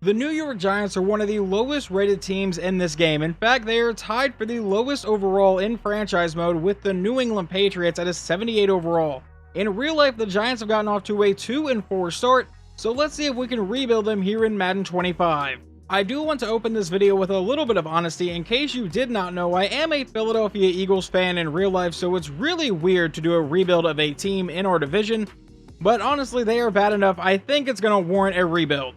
The New York Giants are one of the lowest rated teams in this game. In fact, they are tied for the lowest overall in franchise mode with the New England Patriots at a 78 overall. In real life, the Giants have gotten off to a 2-4 start, so let's see if we can rebuild them here in Madden 25. I do want to open this video with a little bit of honesty. In case you did not know, I am a Philadelphia Eagles fan in real life, so it's really weird to do a rebuild of a team in our division. But honestly, they are bad enough. I think it's going to warrant a rebuild.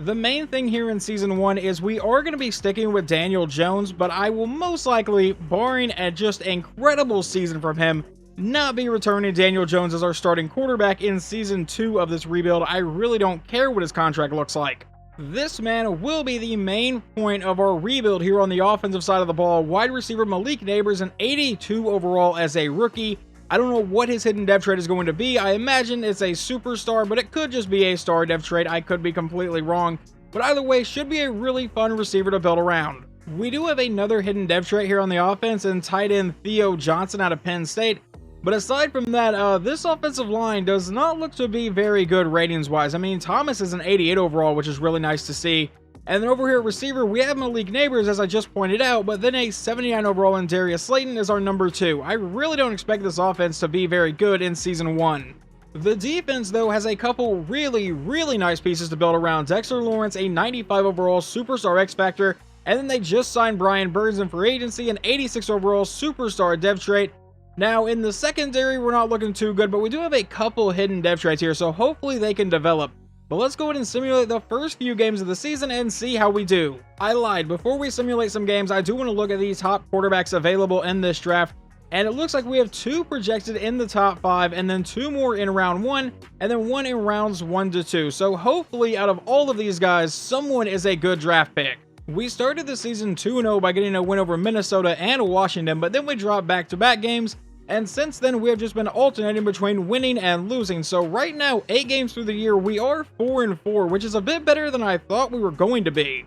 The main thing here in Season 1 is we are going to be sticking with Daniel Jones, but I will most likely, barring a just incredible season from him, not be returning Daniel Jones as our starting quarterback in Season 2 of this rebuild. I really don't care what his contract looks like. This man will be the main point of our rebuild here on the offensive side of the ball. Wide receiver Malik Nabers, an 82 overall as a rookie. I don't know what his hidden depth trait is going to be. I imagine it's a superstar, but it could just be a star depth trait. I could be completely wrong. But either way, should be a really fun receiver to build around. We do have another hidden depth trait here on the offense and tight end Theo Johnson out of Penn State. But aside from that, this offensive line does not look to be very good ratings-wise. I mean, Thomas is an 88 overall, which is really nice to see. And then over here at receiver, we have Malik Nabers, as I just pointed out, but then a 79 overall in Darius Slayton is our number 2. I really don't expect this offense to be very good in Season 1. The defense, though, has a couple really nice pieces to build around. Dexter Lawrence, a 95 overall superstar X-Factor, and then they just signed Brian Burns in free agency, an 86 overall superstar depth trait. Now, in the secondary, we're not looking too good, but we do have a couple hidden depth traits here, so hopefully they can develop. But let's go ahead and simulate the first few games of the season and see how we do. I lied. Before we simulate some games, I do want to look at these top quarterbacks available in this draft. And it looks like we have 2 projected in the top 5, and then 2 more in round 1, and then 1 in rounds 1 to 2. So hopefully, out of all of these guys, someone is a good draft pick. We started the season 2-0 by getting a win over Minnesota and Washington, but then we dropped back-to-back games. And since then, we have just been alternating between winning and losing. So right now, 8 games through the year, we are 4-4, which is a bit better than I thought we were going to be.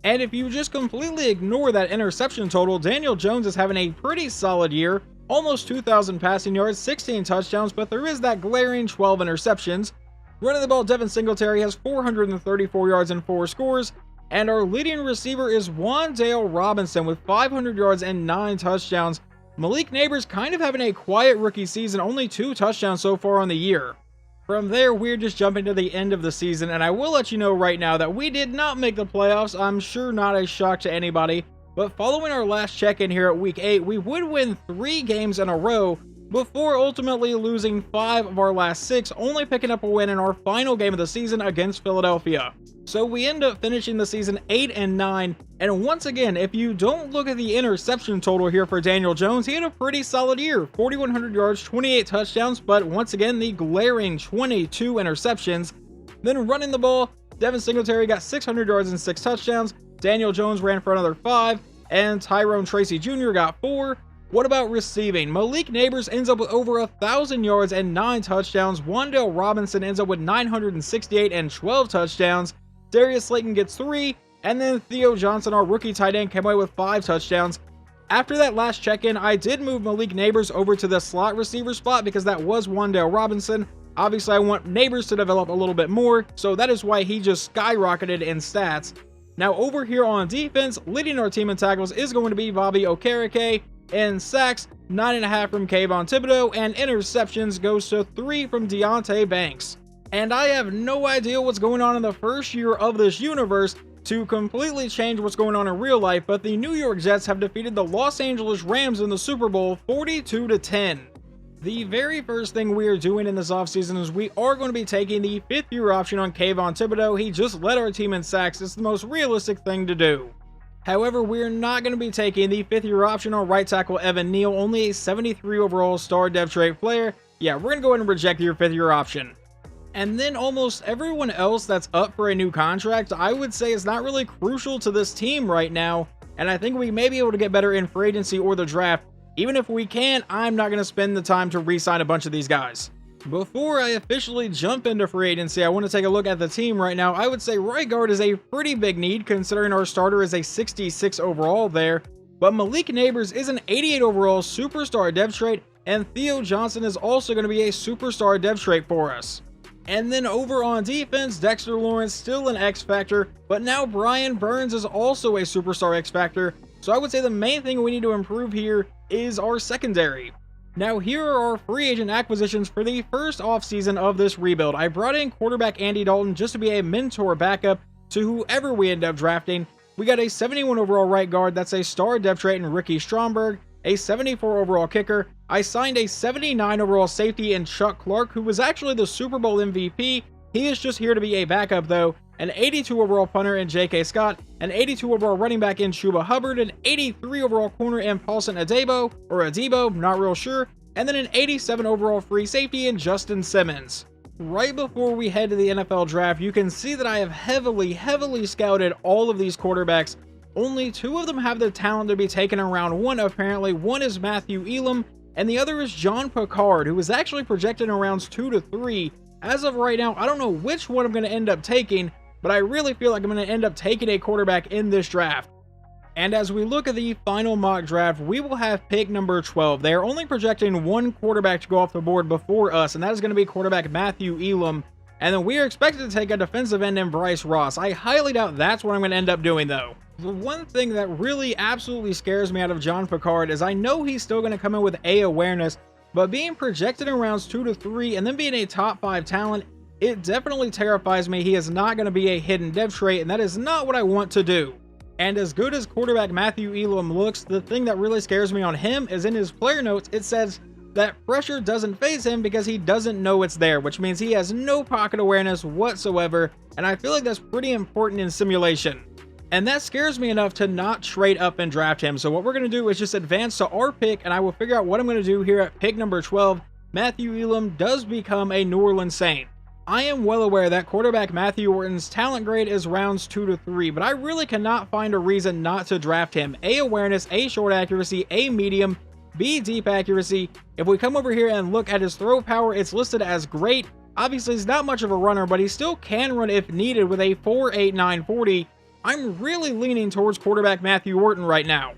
And if you just completely ignore that interception total, Daniel Jones is having a pretty solid year. Almost 2,000 passing yards, 16 touchdowns, but there is that glaring 12 interceptions. Running the ball, Devin Singletary has 434 yards and 4 scores. And our leading receiver is Wan'Dale Robinson with 500 yards and 9 touchdowns. Malik Nabers kind of having a quiet rookie season, only 2 touchdowns so far on the year. From there, we're just jumping to the end of the season, and I will let you know right now that we did not make the playoffs. I'm sure not a shock to anybody, but following our last check-in here at Week 8, we would win 3 games in a row before ultimately losing 5 of our last 6, only picking up a win in our final game of the season against Philadelphia. So we end up finishing the season 8-9, and once again, if you don't look at the interception total here for Daniel Jones, he had a pretty solid year, 4,100 yards, 28 touchdowns, but once again, the glaring 22 interceptions. Then running the ball, Devin Singletary got 600 yards and 6 touchdowns, Daniel Jones ran for another 5, and Tyrone Tracy Jr. got 4. What about receiving? Malik Nabers ends up with over 1,000 yards and 9 touchdowns. Wan'Dale Robinson ends up with 968 and 12 touchdowns. Darius Slayton gets 3, and then Theo Johnson, our rookie tight end, came away with 5 touchdowns. After that last check-in, I did move Malik Nabers over to the slot receiver spot because that was Wan'Dale Robinson. Obviously, I want Nabers to develop a little bit more, so that is why he just skyrocketed in stats. Now, over here on defense, leading our team in tackles is going to be Bobby Okereke. In sacks, 9.5 from Kayvon Thibodeau, and interceptions goes to 3 from Deonte Banks. And I have no idea what's going on in the first year of this universe to completely change what's going on in real life, but the New York Jets have defeated the Los Angeles Rams in the Super Bowl 42-10. The very first thing we are doing in this offseason is we are going to be taking the 5th-year option on Kayvon Thibodeau. He just led our team in sacks. It's the most realistic thing to do. However, we're not going to be taking the 5th-year option on right tackle Evan Neal, only a 73 overall star depth trait player. Yeah, we're going to go ahead and reject your 5th-year option. And then almost everyone else that's up for a new contract, I would say is not really crucial to this team right now, and I think we may be able to get better in free agency or the draft. Even if we can, I'm not going to spend the time to re-sign a bunch of these guys. Before I officially jump into free agency, I want to take a look at the team right now. I would say right guard is a pretty big need considering our starter is a 66 overall there. But Malik Nabers is an 88 overall superstar depth trait, and Theo Johnson is also going to be a superstar depth trait for us. And then over on defense, Dexter Lawrence still an X factor, but now Brian Burns is also a superstar X factor. So I would say the main thing we need to improve here is our secondary. Now here are our free agent acquisitions for the first offseason of this rebuild. I brought in quarterback Andy Dalton just to be a mentor backup to whoever we end up drafting. We got a 71 overall right guard, that's a star depth trait in Ricky Stromberg, a 74 overall kicker. I signed a 79 overall safety in Chuck Clark, who was actually the Super Bowl MVP. He is just here to be a backup though. An 82 overall punter in J.K. Scott, an 82 overall running back in Chuba Hubbard, an 83 overall corner in Paulson Adebo, not real sure, and then an 87 overall free safety in Justin Simmons. Right before we head to the NFL draft, you can see that I have heavily scouted all of these quarterbacks. Only 2 of them have the talent to be taken in round 1 apparently. One is Matthew Elam, and the other is John Picard, who is actually projected in rounds 2 to 3. As of right now, I don't know which one I'm going to end up taking, but I really feel like I'm going to end up taking a quarterback in this draft. And as we look at the final mock draft, we will have pick number 12. They are only projecting 1 quarterback to go off the board before us, and that is going to be quarterback Matthew Elam. And then we are expected to take a defensive end in Bryce Ross. I highly doubt that's what I'm going to end up doing though. The one thing that really absolutely scares me out of John Picard is I know he's still going to come in with A awareness, but being projected in rounds 2 to 3 and then being a top 5 talent, it definitely terrifies me. He is not going to be a hidden depth trait, and that is not what I want to do. And as good as quarterback Matthew Elam looks, the thing that really scares me on him is in his player notes, it says that pressure doesn't faze him because he doesn't know it's there, which means he has no pocket awareness whatsoever, and I feel like that's pretty important in simulation. And that scares me enough to not trade up and draft him. So what we're going to do is just advance to our pick, and I will figure out what I'm going to do here at pick number 12. Matthew Elam does become a New Orleans Saint. I am well aware that quarterback Matthew Orton's talent grade is rounds 2 to 3, but I really cannot find a reason not to draft him. A awareness, A short accuracy, A medium, B deep accuracy. If we come over here and look at his throw power, it's listed as great. Obviously, he's not much of a runner, but he still can run if needed with a 4.89 40. I'm really leaning towards quarterback Matthew Orton right now.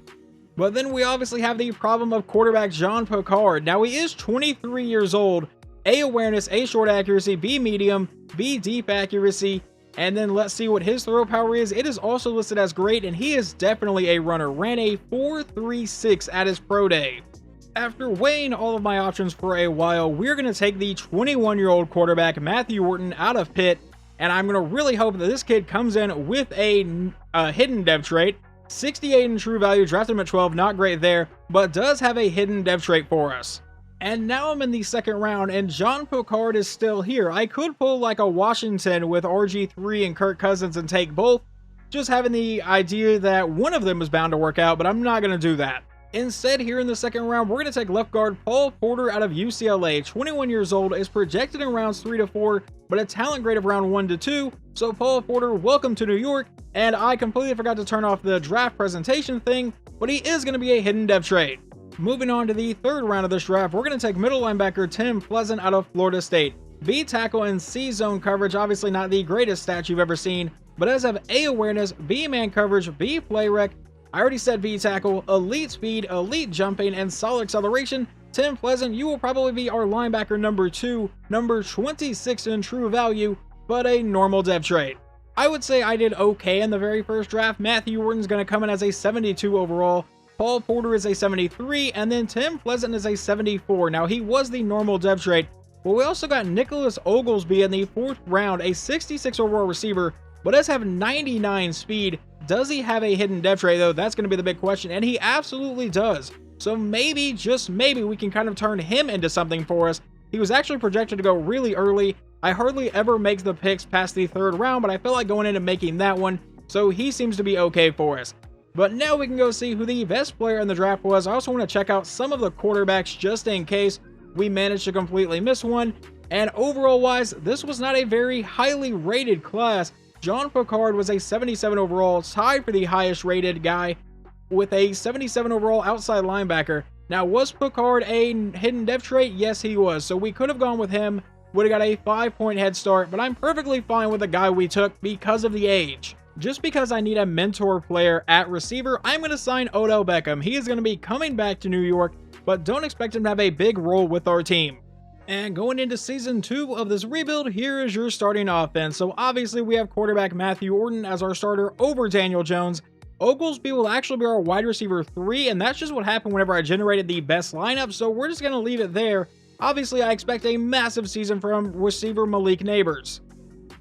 But then we obviously have the problem of quarterback John Picard. Now he is 23 years old. A awareness, A short accuracy, B medium, B deep accuracy, and then let's see what his throw power is. It is also listed as great, and he is definitely a runner. Ran a 4.36 at his pro day. After weighing all of my options for a while, we're going to take the 21-year-old quarterback Matthew Orton out of Pitt, and I'm going to really hope that this kid comes in with a hidden dev trait. 68 in true value, drafted him at 12, not great there, but does have a hidden dev trait for us. And now I'm in the second round, and John Picard is still here. I could pull like a Washington with RG3 and Kirk Cousins and take both, just having the idea that one of them is bound to work out, but I'm not going to do that. Instead, here in the second round, we're going to take left guard Paul Porter out of UCLA. 21 years old, is projected in rounds 3 to 4, but a talent grade of round 1 to 2. So Paul Porter, welcome to New York. And I completely forgot to turn off the draft presentation thing, but he is going to be a hidden dev trait. Moving on to the third round of this draft, we're going to take middle linebacker Tim Pleasant out of Florida State. B tackle and C zone coverage, obviously not the greatest stats you've ever seen, but does have A awareness, B man coverage, B play rec. I already said B tackle, elite speed, elite jumping, and solid acceleration. Tim Pleasant, you will probably be our linebacker number 2, number 26 in true value, but a normal dev trait. I would say I did okay in the very first draft. Matthew Orton's going to come in as a 72 overall. Paul Porter is a 73, and then Tim Pleasant is a 74. Now, he was the normal dev trait, but we also got Nicholas Oglesby in the 4th round, a 66 overall receiver, but does have 99 speed. Does he have a hidden dev trait, though? That's going to be the big question, and he absolutely does. So maybe, just maybe, we can kind of turn him into something for us. He was actually projected to go really early. I hardly ever make the picks past the 3rd round, but I felt like going in and making that one, so he seems to be okay for us. But now we can go see who the best player in the draft was. I also want to check out some of the quarterbacks just in case we managed to completely miss one. And overall wise, this was not a very highly rated class. John Picard was a 77 overall, tied for the highest rated guy with a 77 overall outside linebacker. Now, was Picard a hidden dev trait? Yes, he was. So we could have gone with him, would have got a 5-point head start, but I'm perfectly fine with the guy we took because of the age. Just because I need a mentor player at receiver, I'm going to sign Odell Beckham. He is going to be coming back to New York, but don't expect him to have a big role with our team. And going into season 2 of this rebuild, here is your starting offense. So obviously we have quarterback Matthew Orton as our starter over Daniel Jones. Oglesby will actually be our wide receiver 3, and that's just what happened whenever I generated the best lineup, so we're just going to leave it there. Obviously, I expect a massive season from receiver Malik Neighbors.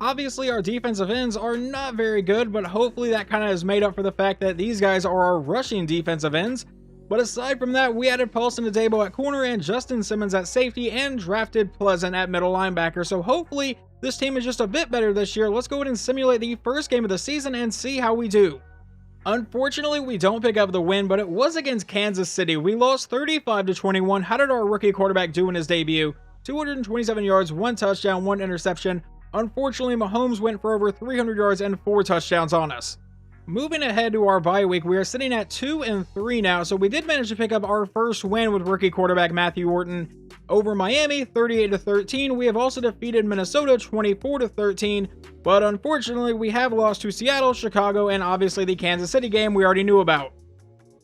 Obviously, our defensive ends are not very good, but hopefully that kind of is made up for the fact that these guys are our rushing defensive ends. But aside from that, we added Paulson Adebo at corner and Justin Simmons at safety and drafted Pleasant at middle linebacker, so hopefully this team is just a bit better this year. Let's go ahead and simulate the first game of the season and see how we do. Unfortunately, we don't pick up the win, but it was against Kansas City. We lost 35-21. How did our rookie quarterback do in his debut? 227 yards, 1 touchdown, 1 interception. Unfortunately, Mahomes went for over 300 yards and 4 touchdowns on us. Moving ahead to our bye week, we are sitting at 2-3 now, so we did manage to pick up our first win with rookie quarterback Matthew Orton over Miami, 38-13. We have also defeated Minnesota 24-13, but unfortunately we have lost to Seattle, Chicago, and obviously the Kansas City game we already knew about.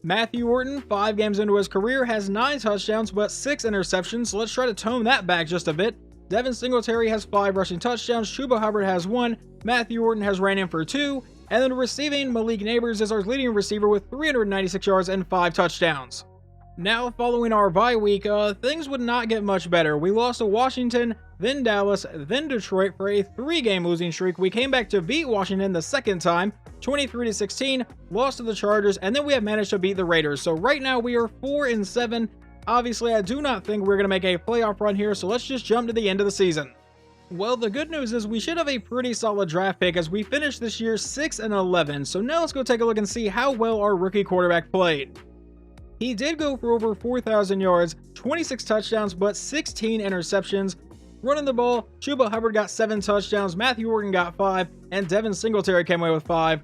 Matthew Orton, 5 games into his career, has 9 touchdowns but 6 interceptions, so let's try to tone that back just a bit. Devin Singletary has 5 rushing touchdowns, Chuba Hubbard has 1, Matthew Orton has ran in for 2, and then receiving, Malik Neighbors is our leading receiver with 396 yards and 5 touchdowns. Now, following our bye week, things would not get much better. We lost to Washington, then Dallas, then Detroit for a 3-game losing streak. We came back to beat Washington the second time, 23-16, lost to the Chargers, and then we have managed to beat the Raiders. So right now we are 4-7. Obviously, I do not think we're going to make a playoff run here, so let's just jump to the end of the season. Well, the good news is we should have a pretty solid draft pick as we finished this year 6-11. So now let's go take a look and see how well our rookie quarterback played. He did go for over 4,000 yards, 26 touchdowns, but 16 interceptions. Running the ball, Chuba Hubbard got 7 touchdowns, Matthew Orton got 5, and Devin Singletary came away with 5.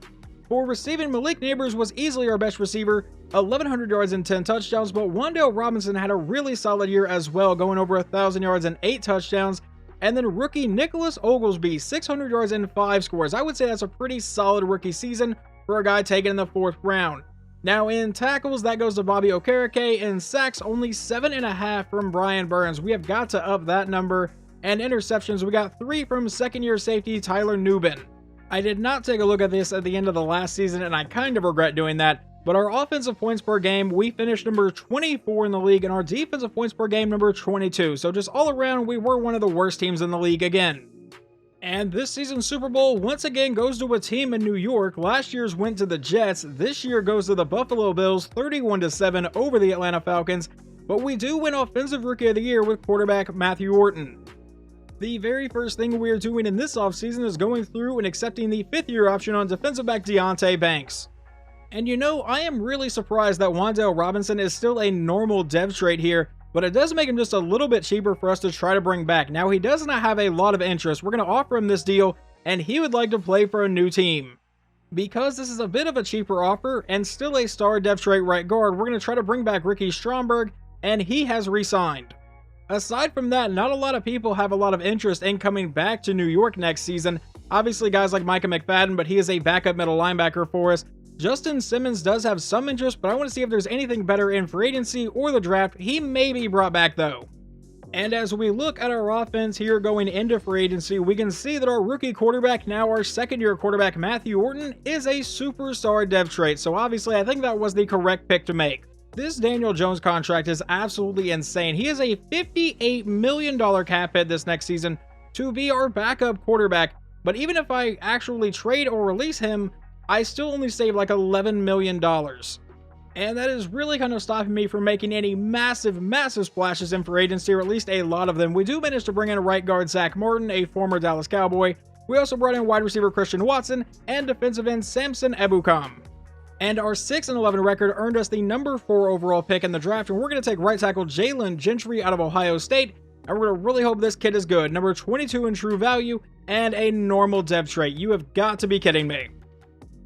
For receiving, Malik Neighbors was easily our best receiver, 1,100 yards and 10 touchdowns, but Wan'Dale Robinson had a really solid year as well, going over 1,000 yards and 8 touchdowns. And then rookie Nicholas Oglesby, 600 yards and 5 scores. I would say that's a pretty solid rookie season for a guy taken in the 4th round. Now in tackles, that goes to Bobby Okereke. In sacks, only 7.5 from Brian Burns. We have got to up that number. And interceptions, we got 3 from second-year safety Tyler Nubin. I did not take a look at this at the end of the last season, and I kind of regret doing that. But our offensive points per game, we finished number 24 in the league, and our defensive points per game, number 22. So just all around, we were one of the worst teams in the league again. And this season's Super Bowl once again goes to a team in New York. Last year's went to the Jets. This year goes to the Buffalo Bills, 31-7 over the Atlanta Falcons. But we do win Offensive Rookie of the Year with quarterback Matthew Orton. The very first thing we are doing in this offseason is going through and accepting the 5th-year option on defensive back Deonte Banks. And you know, I am really surprised that Wan'Dale Robinson is still a normal dev trade here, but it does make him just a little bit cheaper for us to try to bring back. Now, he does not have a lot of interest. We're going to offer him this deal, and he would like to play for a new team. Because this is a bit of a cheaper offer and still a star depth trait right guard, we're going to try to bring back Ricky Stromberg, and he has re-signed. Aside from that, not a lot of people have a lot of interest in coming back to New York next season. Obviously, guys like Micah McFadden, but he is a backup middle linebacker for us. Justin Simmons does have some interest, but I want to see if there's anything better in free agency or the draft. He may be brought back though. And as we look at our offense here going into free agency, we can see that our rookie quarterback, now our second-year quarterback Matthew Orton, is a superstar dev trait. So obviously I think that was the correct pick to make. This Daniel Jones contract is absolutely insane. He is a $58 million cap hit this next season to be our backup quarterback. But even if I actually trade or release him, I still only save like $11 million. And that is really kind of stopping me from making any massive splashes in free agency, or at least a lot of them. We do manage to bring in right guard Zach Martin, a former Dallas Cowboy. We also brought in wide receiver Christian Watson and defensive end Samson Ebukam. And our 6-11 record earned us the number 4 overall pick in the draft, and we're going to take right tackle Jalen Gentry out of Ohio State, and we're going to really hope this kid is good. Number 22 in true value, and a normal dev trait. You have got to be kidding me.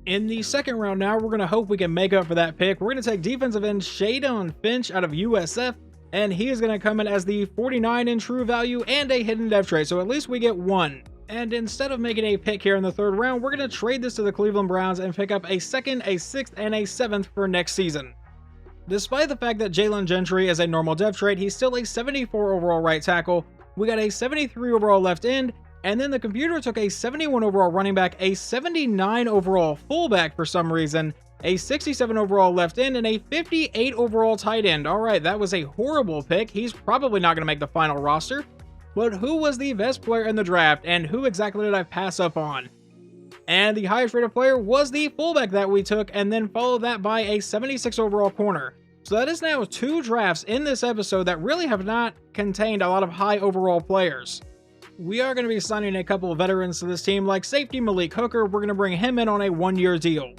In the second round now, we're going to hope we can make up for that pick. We're going to take defensive end Shadon Finch out of USF, and he is going to come in as the 49 in true value and a hidden dev trait, so at least we get 1. And instead of making a pick here in the 3rd round, we're going to trade this to the Cleveland Browns and pick up a 2nd, a 6th, and a 7th for next season. Despite the fact that Jalen Gentry is a normal dev trait, he's still a 74 overall right tackle, We got a 73 overall left end, and then the computer took a 71 overall running back, a 79 overall fullback for some reason, a 67 overall left end, and a 58 overall tight end. Alright, that was a horrible pick. He's probably not going to make the final roster. But who was the best player in the draft, and who exactly did I pass up on? And the highest rated player was the fullback that we took, and then followed that by a 76 overall corner. So that is now 2 drafts in this episode that really have not contained a lot of high overall players. We are going to be signing a couple of veterans to this team, like safety Malik Hooker. We're going to bring him in on a 1-year deal.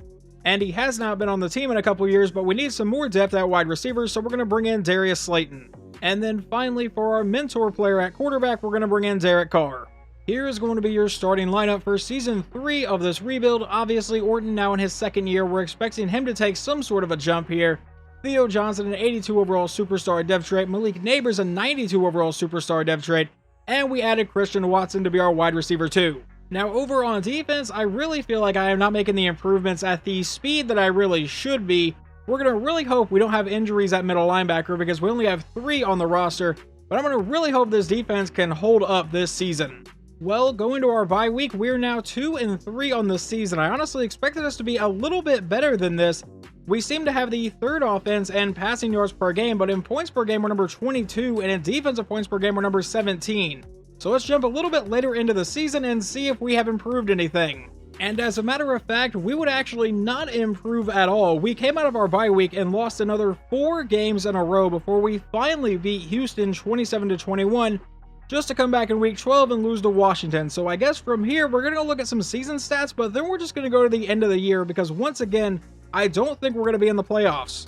And he has not been on the team in a couple years, but we need some more depth at wide receiver, so we're going to bring in Darius Slayton. And then finally, for our mentor player at quarterback, we're going to bring in Derek Carr. Here is going to be your starting lineup for Season 3 of this rebuild. Obviously, Orton now in his 2nd year. We're expecting him to take some sort of a jump here. Theo Johnson, an 82 overall superstar depth trait. Malik Neighbors, a 92 overall superstar depth trait. And we added Christian Watson to be our wide receiver too. Now, over on defense, I really feel like I am not making the improvements at the speed that I really should be. We're going to really hope we don't have injuries at middle linebacker because we only have 3 on the roster. But I'm going to really hope this defense can hold up this season. Well, going to our bye week, we're now 2-3 on the season. I honestly expected us to be a little bit better than this. We seem to have the 3rd offense and passing yards per game, but in points per game we're number 22, and in defensive points per game we're number 17. So let's jump a little bit later into the season and see if we have improved anything. And as a matter of fact, we would actually not improve at all. We came out of our bye week and lost another 4 games in a row before we finally beat Houston 27-21, just to come back in week 12 and lose to Washington. So I guess from here, we're going to look at some season stats, but then we're just going to go to the end of the year because once again, I don't think we're going to be in the playoffs.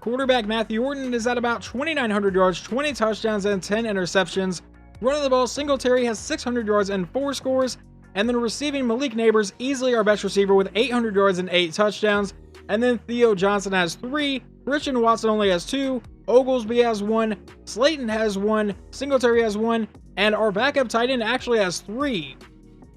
Quarterback Matthew Orton is at about 2,900 yards, 20 touchdowns, and 10 interceptions. Running the ball, Singletary has 600 yards and 4 scores. And then receiving, Malik Neighbors, easily our best receiver with 800 yards and 8 touchdowns. And then Theo Johnson has 3, Christian Watson only has 2, Oglesby has 1, Slayton has 1, Singletary has 1, and our backup tight end actually has 3.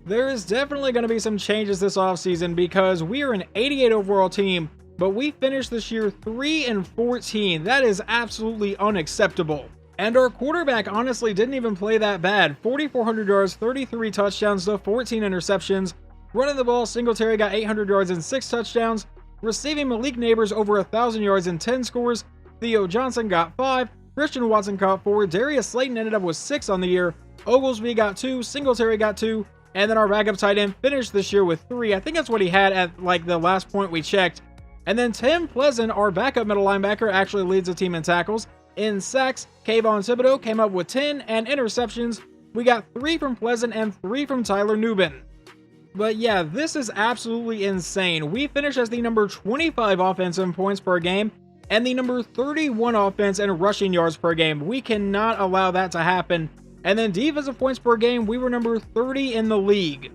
There is definitely going to be some changes this offseason because we are an 88 overall team, but we finished this year 3-14. That is absolutely unacceptable. And our quarterback honestly didn't even play that bad. 4,400 yards, 33 touchdowns to 14 interceptions. Running the ball, Singletary got 800 yards and 6 touchdowns. Receiving, Malik Neighbors over 1,000 yards and 10 scores. Theo Johnson got 5. Christian Watson caught 4. Darius Slayton ended up with 6 on the year. Oglesby got 2. Singletary got 2. And then our backup tight end finished this year with 3. I think that's what he had at like the last point we checked. And then Tim Pleasant, our backup middle linebacker, actually leads the team in tackles. In sacks, Kayvon Thibodeau came up with 10, and interceptions, we got 3 from Pleasant and 3 from Tyler Nubin. But yeah, this is absolutely insane. We finished as the number 25 offense in points per game, and the number 31 offense in rushing yards per game. We cannot allow that to happen. And then defensive points per game, we were number 30 in the league.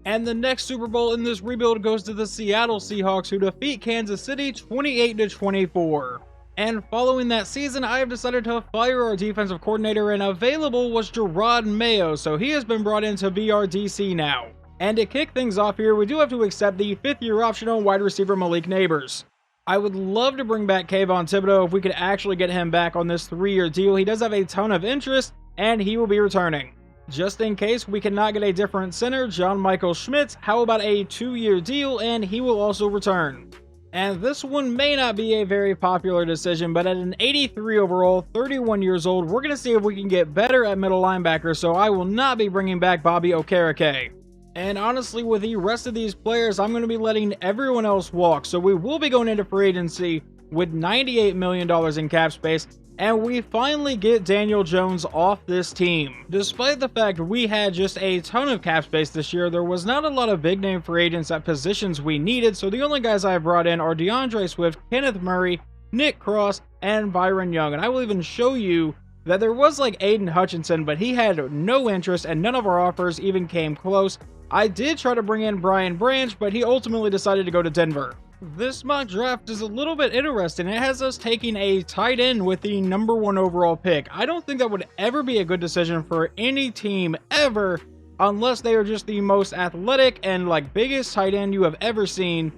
And the next Super Bowl in this rebuild goes to the Seattle Seahawks, who defeat Kansas City 28-24. And following that season, I have decided to fire our defensive coordinator, and available was Gerard Mayo, so he has been brought in to be our DC now. And to kick things off here, we do have to accept the 5th-year option on wide receiver Malik Neighbors. I would love to bring back Kayvon Thibodeau if we could actually get him back on this 3-year deal. He does have a ton of interest, and he will be returning. Just in case we cannot get a different center, John Michael Schmitz, how about a 2-year deal, and he will also return. And this one may not be a very popular decision, but at an 83 overall, 31 years old, we're going to see if we can get better at middle linebacker, so I will not be bringing back Bobby Okereke. And honestly, with the rest of these players, I'm going to be letting everyone else walk, so we will be going into free agency with $98 million in cap space, and we finally get Daniel Jones off this team. Despite the fact we had just a ton of cap space this year, there was not a lot of big name free agents at positions we needed, so the only guys I brought in are DeAndre Swift, Kenneth Murray, Nick Cross, and Byron Young. And I will even show you that there was like Aiden Hutchinson, but he had no interest and none of our offers even came close. I did try to bring in Brian Branch, but he ultimately decided to go to Denver. This mock draft is a little bit interesting. It has us taking a tight end with the number 1 overall pick. I don't think that would ever be a good decision for any team ever, unless they are just the most athletic and like biggest tight end you have ever seen.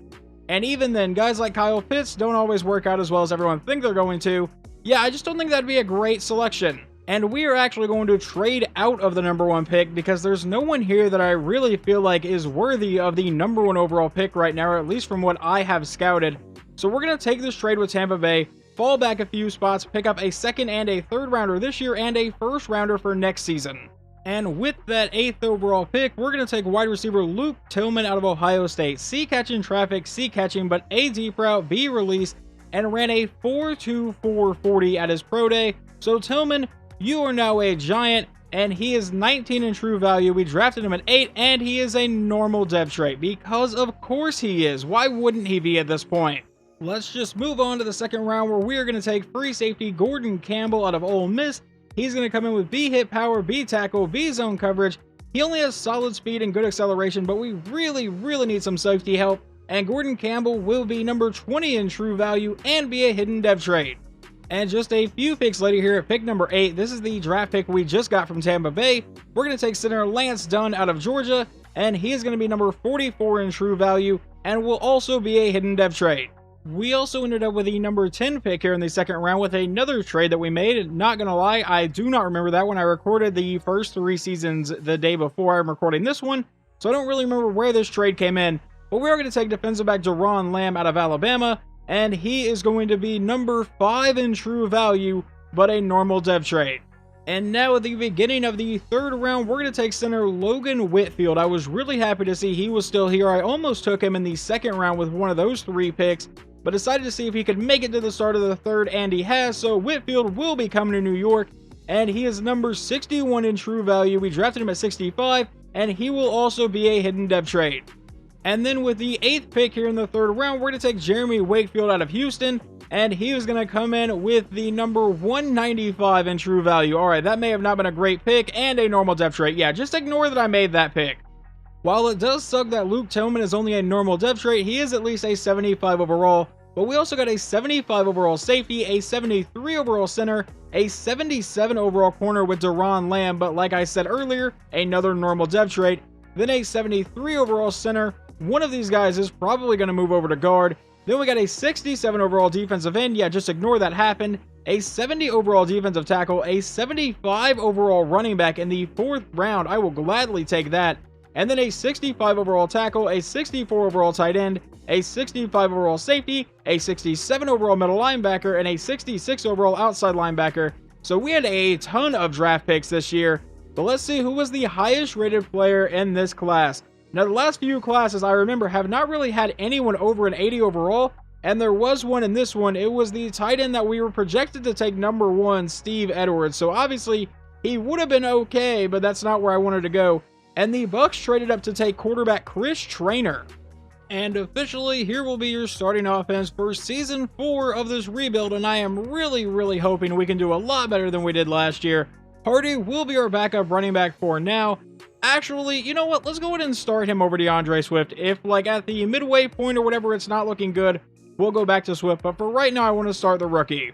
And even then, guys like Kyle Pitts don't always work out as well as everyone thinks they're going to. Yeah, I just don't think that'd be a great selection. And we are actually going to trade out of the number 1 pick because there's no one here that I really feel like is worthy of the number 1 overall pick right now, or at least from what I have scouted. So we're going to take this trade with Tampa Bay, fall back a few spots, pick up a 2nd and a 3rd rounder this year and a 1st rounder for next season. And with that 8th overall pick, we're going to take wide receiver Luke Tillman out of Ohio State. C catching traffic, C catching, but A deep route, B release, and ran a 4.24 40 at his pro day. So Tillman, you are now a giant, and he is 19 in true value. We drafted him at 8, and he is a normal depth trait, because of course he is. Why wouldn't he be at this point? Let's just move on to the 2nd round, where we are going to take free safety Gordon Campbell out of Ole Miss. He's going to come in with B hit power, B tackle, B zone coverage. He only has solid speed and good acceleration, but we really need some safety help, and Gordon Campbell will be number 20 in true value and be a hidden depth trait. And just a few picks later here at pick number 8, this is the draft pick we just got from Tampa Bay. We're going to take center Lance Dunn out of Georgia, and he is going to be number 44 in true value and will also be a hidden depth trait. We also ended up with the number 10 pick here in the 2nd round with another trade that we made. Not going to lie, I do not remember that one. I recorded the first 3 seasons the day before I'm recording this one, so I don't really remember where this trade came in. But we are going to take defensive back Deron Lamb out of Alabama, and he is going to be number 5 in true value, but a normal depth trait. And now at the beginning of the 3rd round, we're going to take center Logan Whitfield. I was really happy to see he was still here. I almost took him in the 2nd round with one of those 3 picks, but decided to see if he could make it to the start of the 3rd, and he has. So Whitfield will be coming to New York, and he is number 61 in true value. We drafted him at 65, and he will also be a hidden depth trait. And then with the 8th pick here in the 3rd round, we're going to take Jeremy Wakefield out of Houston, and he is going to come in with the number 195 in true value. All right, that may have not been a great pick and a normal depth trait. Yeah, just ignore that I made that pick. While it does suck that Luke Tillman is only a normal depth trait, he is at least a 75 overall, but we also got a 75 overall safety, a 73 overall center, a 77 overall corner with Deron Lamb, but like I said earlier, another normal depth trait, then a 73 overall center. One of these guys is probably going to move over to guard. Then we got a 67 overall defensive end. Yeah, just ignore that happened. A 70 overall defensive tackle, a 75 overall running back in the 4th round. I will gladly take that. And then a 65 overall tackle, a 64 overall tight end, a 65 overall safety, a 67 overall middle linebacker, and a 66 overall outside linebacker. So we had a ton of draft picks this year. But let's see who was the highest rated player in this class. Now, the last few classes I remember have not really had anyone over an 80 overall, and there was one in this one. It was the tight end that we were projected to take number 1, Steve Edwards. So obviously, he would have been okay, but that's not where I wanted to go. And the Bucks traded up to take quarterback Chris Traynor. And officially, here will be your starting offense for Season 4 of this rebuild, and I am really hoping we can do a lot better than we did last year. Hardy will be our backup running back for now. Actually, you know what? Let's go ahead and start him over DeAndre Swift. If, like, at the midway point or whatever, it's not looking good, we'll go back to Swift. But for right now, I want to start the rookie.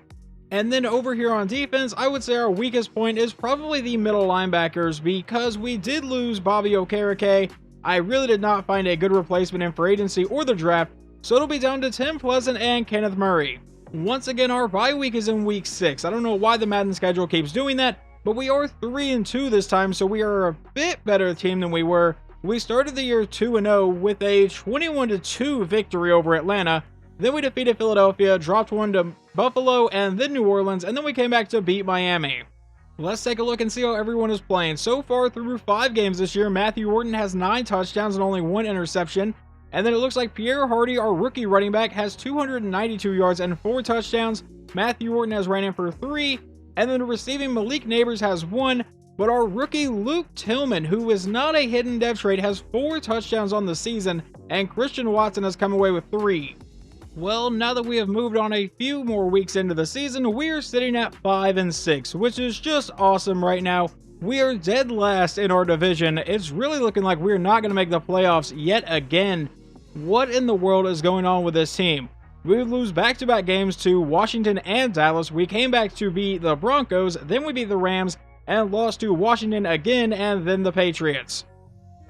And then over here on defense, I would say our weakest point is probably the middle linebackers, because we did lose Bobby Okereke. I really did not find a good replacement in free agency or the draft, so it'll be down to Tim Pleasant and Kenneth Murray. Once again, our bye week is in week 6. I don't know why the Madden schedule keeps doing that, but we are 3-2 this time, so we are a bit better team than we were. We started the year 2-0 with a 21-2 victory over Atlanta. Then we defeated Philadelphia, dropped one to Buffalo, and then New Orleans, and then we came back to beat Miami. Let's take a look and see how everyone is playing. So far through 5 games this year, Matthew Orton has 9 touchdowns and only 1 interception. And then it looks like Pierre Hardy, our rookie running back, has 292 yards and 4 touchdowns. Matthew Orton has ran in for 3. And then receiving Malik Neighbors has 1, but our rookie Luke Tillman, who is not a hidden depth trait, has 4 touchdowns on the season, and Christian Watson has come away with 3. Well, now that we have moved on a few more weeks into the season, we are sitting at 5-6, which is just awesome right now. We are dead last in our division. It's really looking like we're not going to make the playoffs yet again. What in the world is going on with this team? We would lose back-to-back games to Washington and Dallas. We came back to beat the Broncos, then we beat the Rams, and lost to Washington again, and then the Patriots.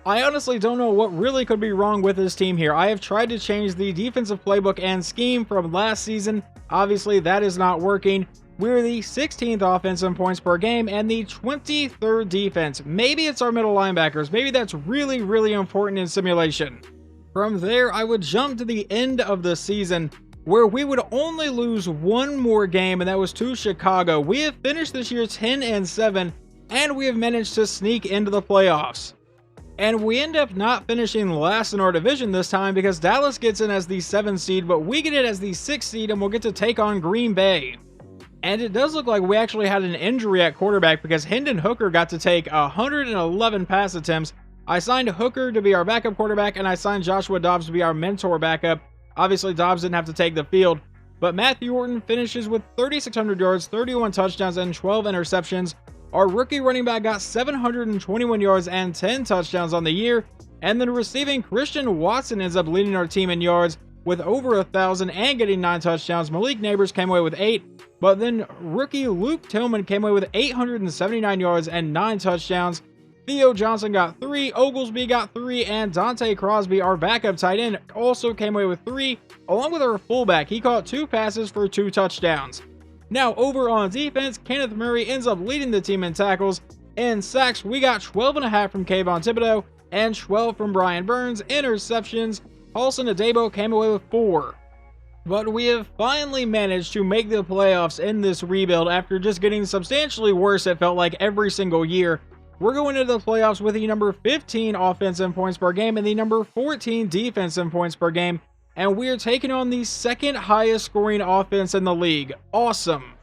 I honestly don't know what really could be wrong with this team here. I have tried to change the defensive playbook and scheme from last season. Obviously, that is not working. We're the 16th offense in points per game and the 23rd defense. Maybe it's our middle linebackers. Maybe that's really, really important in simulation. From there, I would jump to the end of the season where we would only lose one more game, and that was to Chicago. We have finished this year 10-7, and we have managed to sneak into the playoffs. And we end up not finishing last in our division this time because Dallas gets in as the 7th seed, but we get it as the 6th seed, and we'll get to take on Green Bay. And it does look like we actually had an injury at quarterback because Hendon Hooker got to take 111 pass attempts. I signed Hooker to be our backup quarterback, and I signed Joshua Dobbs to be our mentor backup. Obviously, Dobbs didn't have to take the field, but Matthew Orton finishes with 3,600 yards, 31 touchdowns, and 12 interceptions. Our rookie running back got 721 yards and 10 touchdowns on the year. And then receiving, Christian Watson ends up leading our team in yards with over 1,000 and getting 9 touchdowns. Malik Neighbors came away with 8, but then rookie Luke Tillman came away with 879 yards and 9 touchdowns. Theo Johnson got 3, Oglesby got 3, and Dante Crosby, our backup tight end, also came away with 3, along with our fullback. He caught 2 passes for 2 touchdowns. Now, over on defense, Kenneth Murray ends up leading the team in tackles. In sacks, we got 12.5 from Kayvon Thibodeau and 12 from Brian Burns. Interceptions, Paulson Adebo came away with 4. But we have finally managed to make the playoffs in this rebuild after just getting substantially worse, it felt like, every single year. We're going into the playoffs with the number 15 offense in points per game and the number 14 defense in points per game. And we are taking on the 2nd highest scoring offense in the league. Awesome.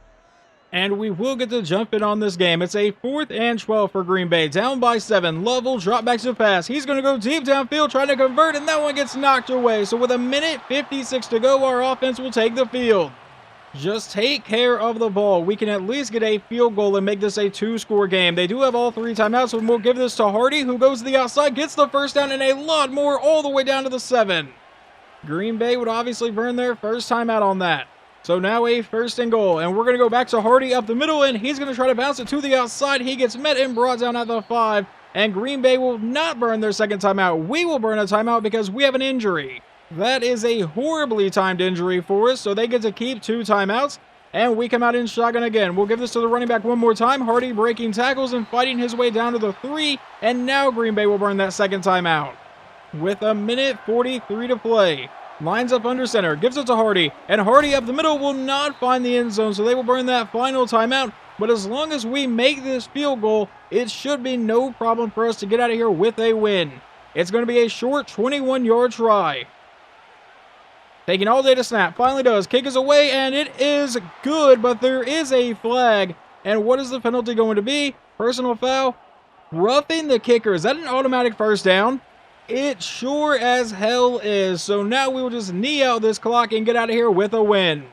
And we will get to jump in on this game. It's a 4th and 12 for Green Bay. Down by 7. Lovell drop back to pass. He's going to go deep downfield trying to convert, and that one gets knocked away. So with 1:56 to go, our offense will take the field. Just take care of the ball. We can at least get a field goal and make this a 2-score game. They do have all 3 timeouts, so we'll give this to Hardy, who goes to the outside, gets the first down, and a lot more all the way down to the 7. Green Bay would obviously burn their first timeout on that. So now a 1st and goal, and we're going to go back to Hardy up the middle, and he's going to try to bounce it to the outside. He gets met and brought down at the 5, and Green Bay will not burn their 2nd timeout. We will burn a timeout because we have an injury. That is a horribly timed injury for us, so they get to keep 2 timeouts, and we come out in shotgun again. We'll give this to the running back one more time. Hardy breaking tackles and fighting his way down to the 3, and now Green Bay will burn that 2nd timeout. With 1:43 to play, lines up under center, gives it to Hardy, and Hardy up the middle will not find the end zone, so they will burn that final timeout. But as long as we make this field goal, it should be no problem for us to get out of here with a win. It's going to be a short 21-yard try. Taking all day to snap, finally does, kick is away, and it is good, but there is a flag. And what is the penalty going to be? Personal foul? Roughing the kicker. Is that an automatic first down? It sure as hell is. So now we will just knee out this clock and get out of here with a win.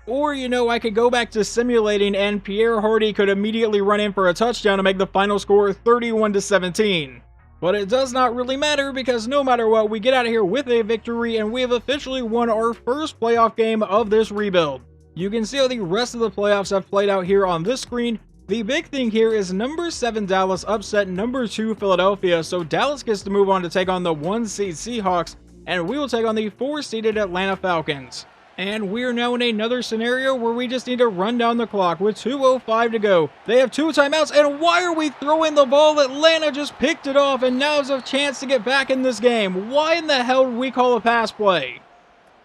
Or, you know, I could go back to simulating and Pierre Hardy could immediately run in for a touchdown to make the final score 31-17. But it does not really matter because no matter what, we get out of here with a victory and we have officially won our first playoff game of this rebuild. You can see how the rest of the playoffs have played out here on this screen. The big thing here is number 7 Dallas upset number 2 Philadelphia, so Dallas gets to move on to take on the 1-seed Seahawks, and we will take on the 4-seeded Atlanta Falcons. And we're now in another scenario where we just need to run down the clock with 2:05 to go. They have 2 timeouts, and why are we throwing the ball? Atlanta just picked it off and now has a chance to get back in this game. Why in the hell would we call a pass play?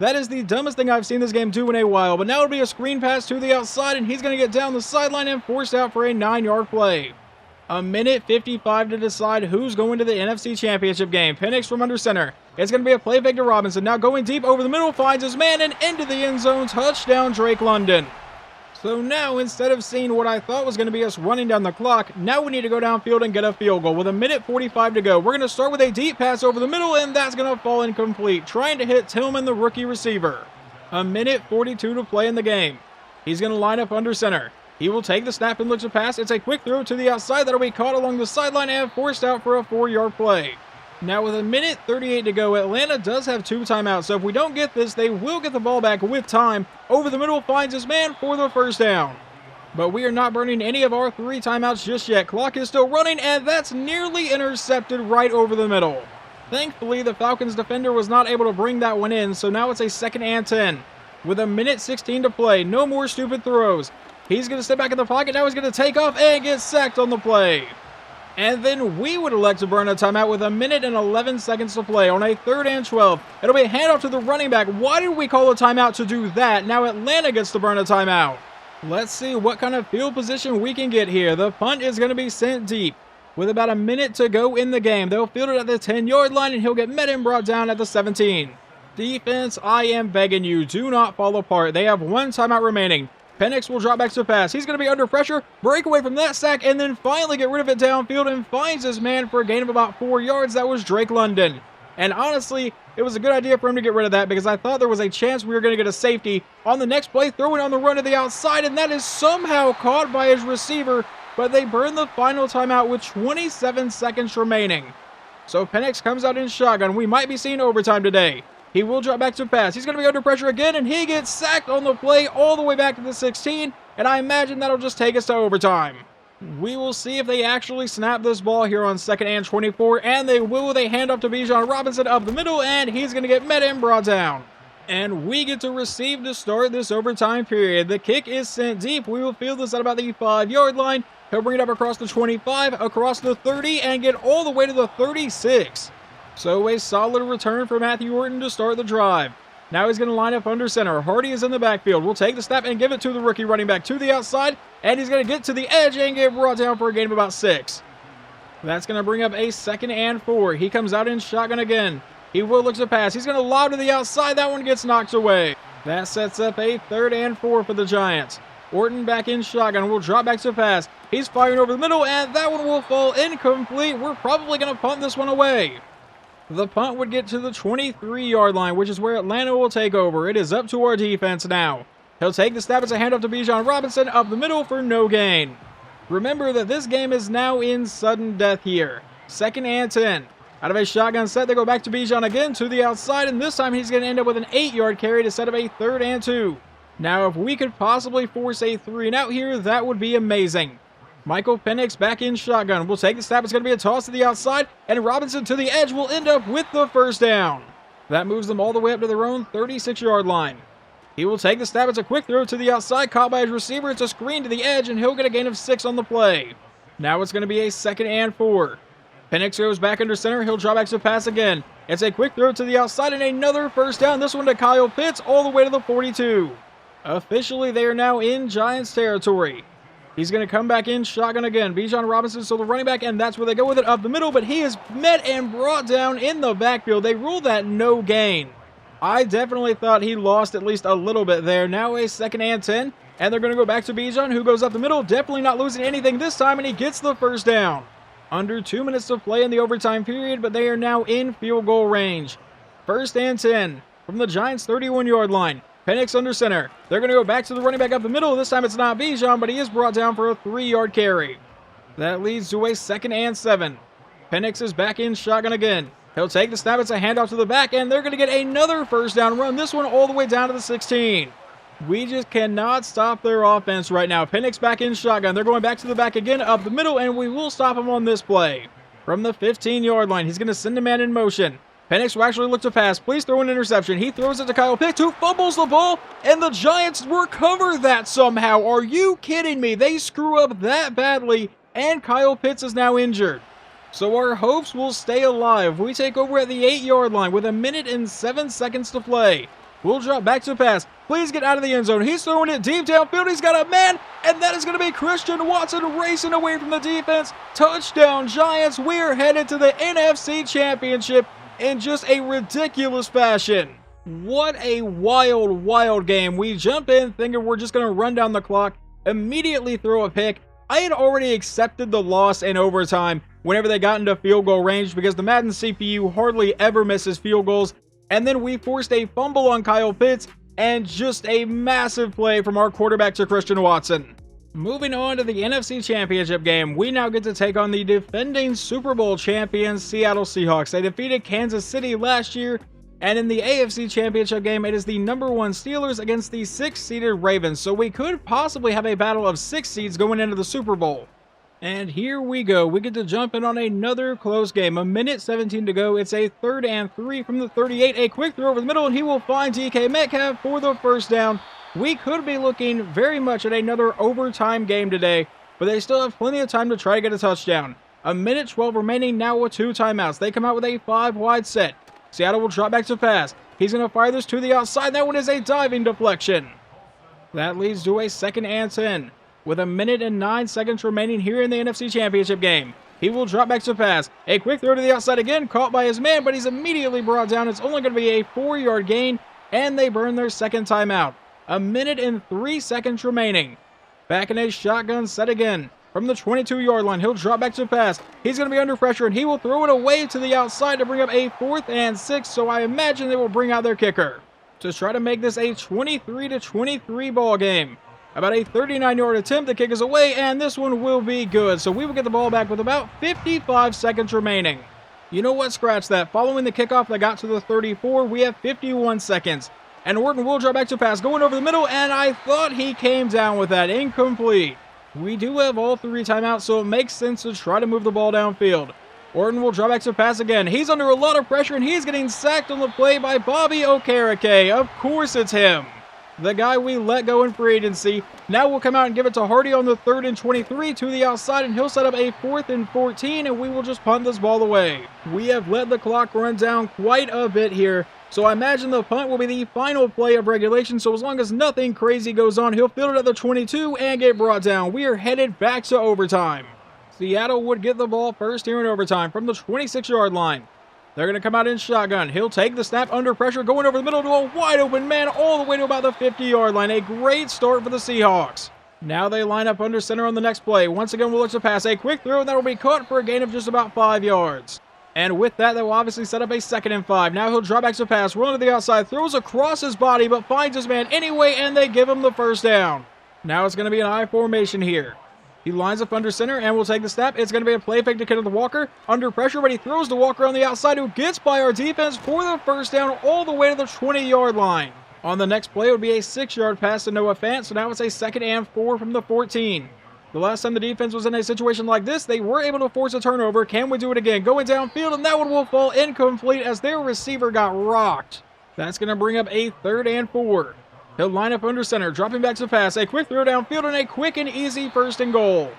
That is the dumbest thing I've seen this game do in a while, but now it'll be a screen pass to the outside, and he's going to get down the sideline and forced out for a 9-yard play. 1:55 to decide who's going to the NFC Championship game. Penix from under center. It's going to be a play fake to Robinson. Now going deep over the middle, finds his man and into the end zone. Touchdown, Drake London. So now, instead of seeing what I thought was going to be us running down the clock, now we need to go downfield and get a field goal with 1:45 to go. We're going to start with a deep pass over the middle, and that's going to fall incomplete. Trying to hit Tillman, the rookie receiver. 1:42 to play in the game. He's going to line up under center. He will take the snap and look to pass. It's a quick throw to the outside that'll be caught along the sideline and forced out for a 4-yard play. Now with 1:38 to go, Atlanta does have 2 timeouts, so if we don't get this, they will get the ball back with time. Over the middle, finds his man for the first down. But we are not burning any of our 3 timeouts just yet. Clock is still running, and that's nearly intercepted right over the middle. Thankfully, the Falcons defender was not able to bring that one in, so now it's a 2nd and 10. with a minute 16 to play. No more stupid throws. He's going to step back in the pocket. Now he's going to take off and get sacked on the play. And then we would elect to burn a timeout with a minute and 11 seconds to play on a 3rd and 12. It'll be a handoff to the running back. Why did we call a timeout to do that? Now Atlanta gets to burn a timeout. Let's see what kind of field position we can get here. The punt is going to be sent deep with about a minute to go in the game. They'll field it at the 10-yard line, and he'll get met and brought down at the 17. Defense, I am begging you, do not fall apart. They have 1 timeout remaining. Penix will drop back to pass. He's going to be under pressure, break away from that sack, and then finally get rid of it downfield and finds his man for a gain of about 4 yards. That was Drake London. And honestly, it was a good idea for him to get rid of that because I thought there was a chance we were going to get a safety on the next play, throwing on the run to the outside, and that is somehow caught by his receiver, but they burn the final timeout with 27 seconds remaining. So Penix comes out in shotgun. We might be seeing overtime today. He will drop back to pass. He's going to be under pressure again, and he gets sacked on the play all the way back to the 16, and I imagine that'll just take us to overtime. We will see if they actually snap this ball here on 2nd and 24, and they will. They hand off to Bijan Robinson up the middle, and he's going to get met and brought down. And we get to receive to start this overtime period. The kick is sent deep. We will field this at about the 5-yard line. He'll bring it up across the 25, across the 30, and get all the way to the 36. So a solid return for Matthew Orton to start the drive. Now he's going to line up under center. Hardy is in the backfield. We'll take the snap and give it to the rookie running back to the outside. And he's going to get to the edge and get brought down for a gain of about 6. That's going to bring up a 2nd and 4. He comes out in shotgun again. He will look to pass. He's going to lob to the outside. That one gets knocked away. That sets up a 3rd and 4 for the Giants. Orton back in shotgun. Will drop back to pass. He's firing over the middle, and that one will fall incomplete. We're probably going to punt this one away. The punt would get to the 23-yard line, which is where Atlanta will take over. It is up to our defense now. He'll take the snap as a handoff to Bijan Robinson up the middle for no gain. Remember that this game is now in sudden death here. 2nd and 10. Out of a shotgun set, they go back to Bijan again to the outside, and this time he's going to end up with an 8-yard carry to set up a 3rd and 2. Now, if we could possibly force a 3-and-out here, that would be amazing. Michael Penix back in shotgun. We'll take the snap. It's going to be a toss to the outside, and Robinson to the edge will end up with the 1st down. That moves them all the way up to their own 36-yard line. He will take the snap. It's a quick throw to the outside, caught by his receiver. It's a screen to the edge, and he'll get a gain of 6 on the play. Now it's going to be a 2nd and 4. Penix goes back under center. He'll drop back to pass again. It's a quick throw to the outside, and another 1st down. This one to Kyle Pitts all the way to the 42. Officially, they are now in Giants territory. He's going to come back in shotgun again. Bijan Robinson, so the running back, and that's where they go with it up the middle, but he is met and brought down in the backfield. They ruled that no gain. I definitely thought he lost at least a little bit there. Now a 2nd and 10, and they're going to go back to Bijan, who goes up the middle, definitely not losing anything this time, and he gets the 1st down. Under 2 minutes to play in the overtime period, but they are now in field goal range. 1st and 10 from the Giants' 31-yard line. Penix under center. They're going to go back to the running back up the middle. This time it's not Bijan, but he is brought down for a 3-yard carry. That leads to a 2nd and 7. Penix is back in shotgun again. He'll take the snap. It's a handoff to the back, and they're going to get another 1st down run. This one all the way down to the 16. We just cannot stop their offense right now. Penix back in shotgun. They're going back to the back again up the middle, and we will stop him on this play. From the 15-yard line, he's going to send a man in motion. Penix will actually look to pass. Please throw an interception. He throws it to Kyle Pitts, who fumbles the ball, and the Giants recover that somehow. Are you kidding me? They screw up that badly, and Kyle Pitts is now injured. So our hopes will stay alive. We take over at the 8-yard line with a minute and 7 seconds to play. We'll drop back to pass. Please get out of the end zone. He's throwing it deep downfield. He's got a man, and that is going to be Christian Watson racing away from the defense. Touchdown, Giants. We're headed to the NFC Championship in just a ridiculous fashion. What a wild, wild game. We jump in thinking we're just going to run down the clock, immediately throw a pick. I had already accepted the loss in overtime whenever they got into field goal range because the Madden CPU hardly ever misses field goals. And then we forced a fumble on Kyle Pitts and just a massive play from our quarterback to Christian Watson. Moving on to the NFC Championship game, we now get to take on the defending Super Bowl champions Seattle Seahawks. They defeated Kansas City last year, and in the AFC Championship game, it is the number 1 Steelers against the 6th-seeded Ravens, so we could possibly have a battle of 6 seeds going into the Super Bowl. And here we go. We get to jump in on another close game. A minute 17 to go. It's a 3rd and 3 from the 38. A quick throw over the middle, and he will find DK Metcalf for the first down. We could be looking very much at another overtime game today, but they still have plenty of time to try to get a touchdown. A minute 12 remaining now with 2 timeouts. They come out with a 5-wide set. Seattle will drop back to pass. He's going to fire this to the outside. That one is a diving deflection. That leads to a 2nd and 10. With a minute and 9 seconds remaining here in the NFC Championship game. He will drop back to pass. A quick throw to the outside again, caught by his man, but he's immediately brought down. It's only going to be a 4-yard gain, and they burn their 2nd timeout. A minute and 3 seconds remaining. Back in a shotgun set again. From the 22-yard line, he'll drop back to pass. He's going to be under pressure, and he will throw it away to the outside to bring up a 4th and 6, so I imagine they will bring out their kicker to try to make this a 23-23 ball game. About a 39-yard attempt, the kick is away, and this one will be good. So we will get the ball back with about 55 seconds remaining. You know what? Scratch that. Following the kickoff that got to the 34, we have 51 seconds. And Orton will drop back to pass, going over the middle, and I thought he came down with that. Incomplete. We do have all 3 timeouts, so it makes sense to try to move the ball downfield. Orton will drop back to pass again. He's under a lot of pressure, and he's getting sacked on the play by Bobby Okereke. Of course it's him. The guy we let go in free agency. Now we'll come out and give it to Hardy on the 3rd and 23 to the outside, and he'll set up a 4th and 14, and we will just punt this ball away. We have let the clock run down quite a bit here, so I imagine the punt will be the final play of regulation, so as long as nothing crazy goes on, he'll field it at the 22 and get brought down. We are headed back to overtime. Seattle would get the ball first here in overtime from the 26-yard line. They're going to come out in shotgun. He'll take the snap under pressure, going over the middle to a wide open man all the way to about the 50-yard line. A great start for the Seahawks. Now they line up under center on the next play. Once again, we'll look to pass. A quick throw, and that will be caught for a gain of just about 5 yards. And with that, they will obviously set up a 2nd and 5. Now he'll drop back to pass, run to the outside, throws across his body, but finds his man anyway, and they give him the first down. Now it's going to be an I formation here. He lines up under center and will take the snap. It's going to be a play fake to Kenneth Walker. Under pressure, but he throws to Walker on the outside, who gets by our defense for the first down all the way to the 20-yard line. On the next play, it would be a 6-yard pass to Noah Fant, so now it's a 2nd and 4 from the 14. The last time the defense was in a situation like this, they were able to force a turnover. Can we do it again? Going downfield, and that one will fall incomplete as their receiver got rocked. That's going to bring up a 3rd and 4. He'll line up under center, dropping back to pass. A quick throw downfield and a quick and easy 1st and goal.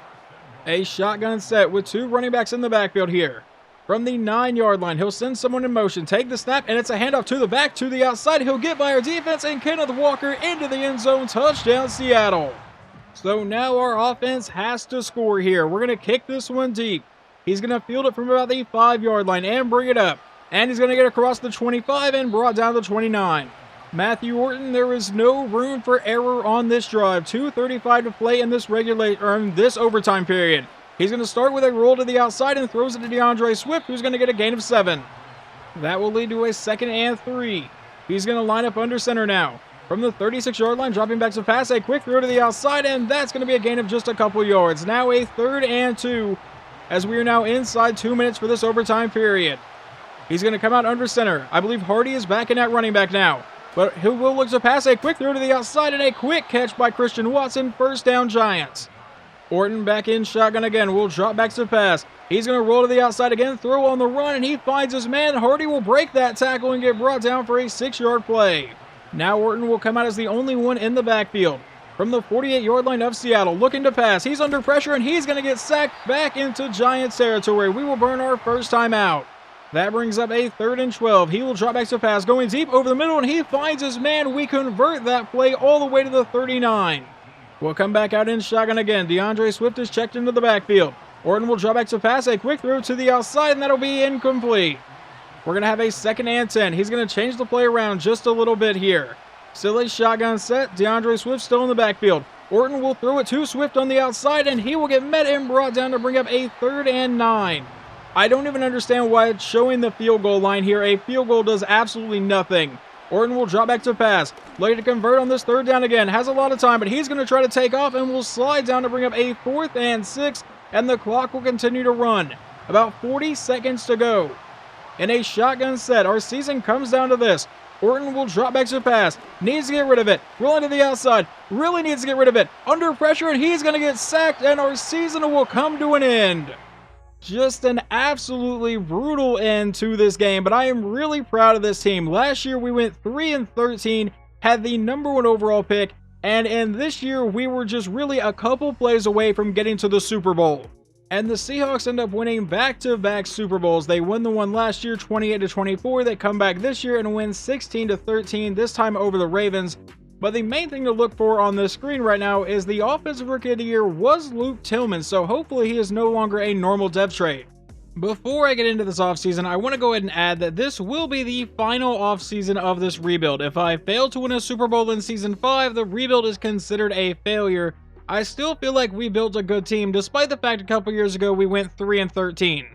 A shotgun set with 2 running backs in the backfield here. From the 9-yard line, he'll send someone in motion, take the snap, and it's a handoff to the back, to the outside. He'll get by our defense, and Kenneth Walker into the end zone. Touchdown, Seattle. So now our offense has to score here. We're going to kick this one deep. He's going to field it from about the 5-yard line and bring it up. And he's going to get across the 25 and brought down the 29. Matthew Orton, there is no room for error on this drive. 2:35 to play in this this overtime period. He's going to start with a roll to the outside and throws it to DeAndre Swift, who's going to get a gain of 7. That will lead to a 2nd and 3. He's going to line up under center now. From the 36-yard line, dropping back to pass, a quick throw to the outside, and that's going to be a gain of just a couple yards. Now a 3rd and 2, as we are now inside 2 minutes for this overtime period. He's going to come out under center. I believe Hardy is back in at running back now. But he will look to pass, a quick throw to the outside, and a quick catch by Christian Watson. First down, Giants. Orton back in shotgun again. Will drop back to pass. He's going to roll to the outside again, throw on the run, and he finds his man. Hardy will break that tackle and get brought down for a 6-yard play. Now Orton will come out as the only one in the backfield. From the 48-yard line of Seattle, looking to pass. He's under pressure, and he's going to get sacked back into Giants territory. We will burn our first time out. That brings up a 3rd and 12. He will drop back to pass, going deep over the middle, and he finds his man. We convert that play all the way to the 39. We'll come back out in shotgun again. DeAndre Swift is checked into the backfield. Orton will drop back to pass, a quick throw to the outside, and that'll be incomplete. We're going to have a 2nd and 10. He's going to change the play around just a little bit here. Still a shotgun set. DeAndre Swift still in the backfield. Orton will throw it to Swift on the outside, and he will get met and brought down to bring up a 3rd and 9. I don't even understand why it's showing the field goal line here. A field goal does absolutely nothing. Orton will drop back to pass. Looking to convert on this 3rd down again. Has a lot of time, but he's going to try to take off and will slide down to bring up a 4th and 6, and the clock will continue to run. About 40 seconds to go. In a shotgun set, our season comes down to this. Orton will drop back to the pass. Needs to get rid of it. Rolling to the outside. Really needs to get rid of it. Under pressure, and he's going to get sacked, and our season will come to an end. Just an absolutely brutal end to this game, but I am really proud of this team. Last year, we went 3-13, had the #1 overall pick, and in this year, we were just really a couple plays away from getting to the Super Bowl. And the Seahawks end up winning back-to-back Super Bowls. They won the one last year, 28-24. They come back this year and win 16-13, this time over the Ravens. But the main thing to look for on this screen right now is the Offensive Rookie of the Year was Luke Tillman, so hopefully he is no longer a normal dev trait. Before I get into this offseason, I want to go ahead and add that this will be the final offseason of this rebuild. If I fail to win a Super Bowl in Season 5, the rebuild is considered a failure. I still feel like we built a good team, despite the fact a couple years ago we went 3-13.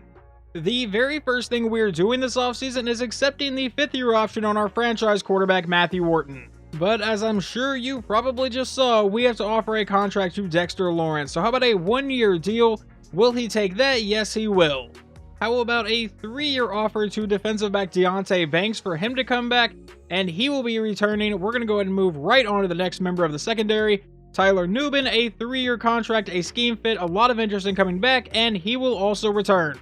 The very first thing we're doing this offseason is accepting the 5th-year option on our franchise quarterback Matthew Orton. But as I'm sure you probably just saw, we have to offer a contract to Dexter Lawrence. So how about a 1-year deal? Will he take that? Yes, he will. How about a 3-year offer to defensive back Deonte Banks for him to come back, and he will be returning. We're going to go ahead and move right on to the next member of the secondary. Tyler Nubin, a 3-year contract, a scheme fit, a lot of interest in coming back, and he will also return.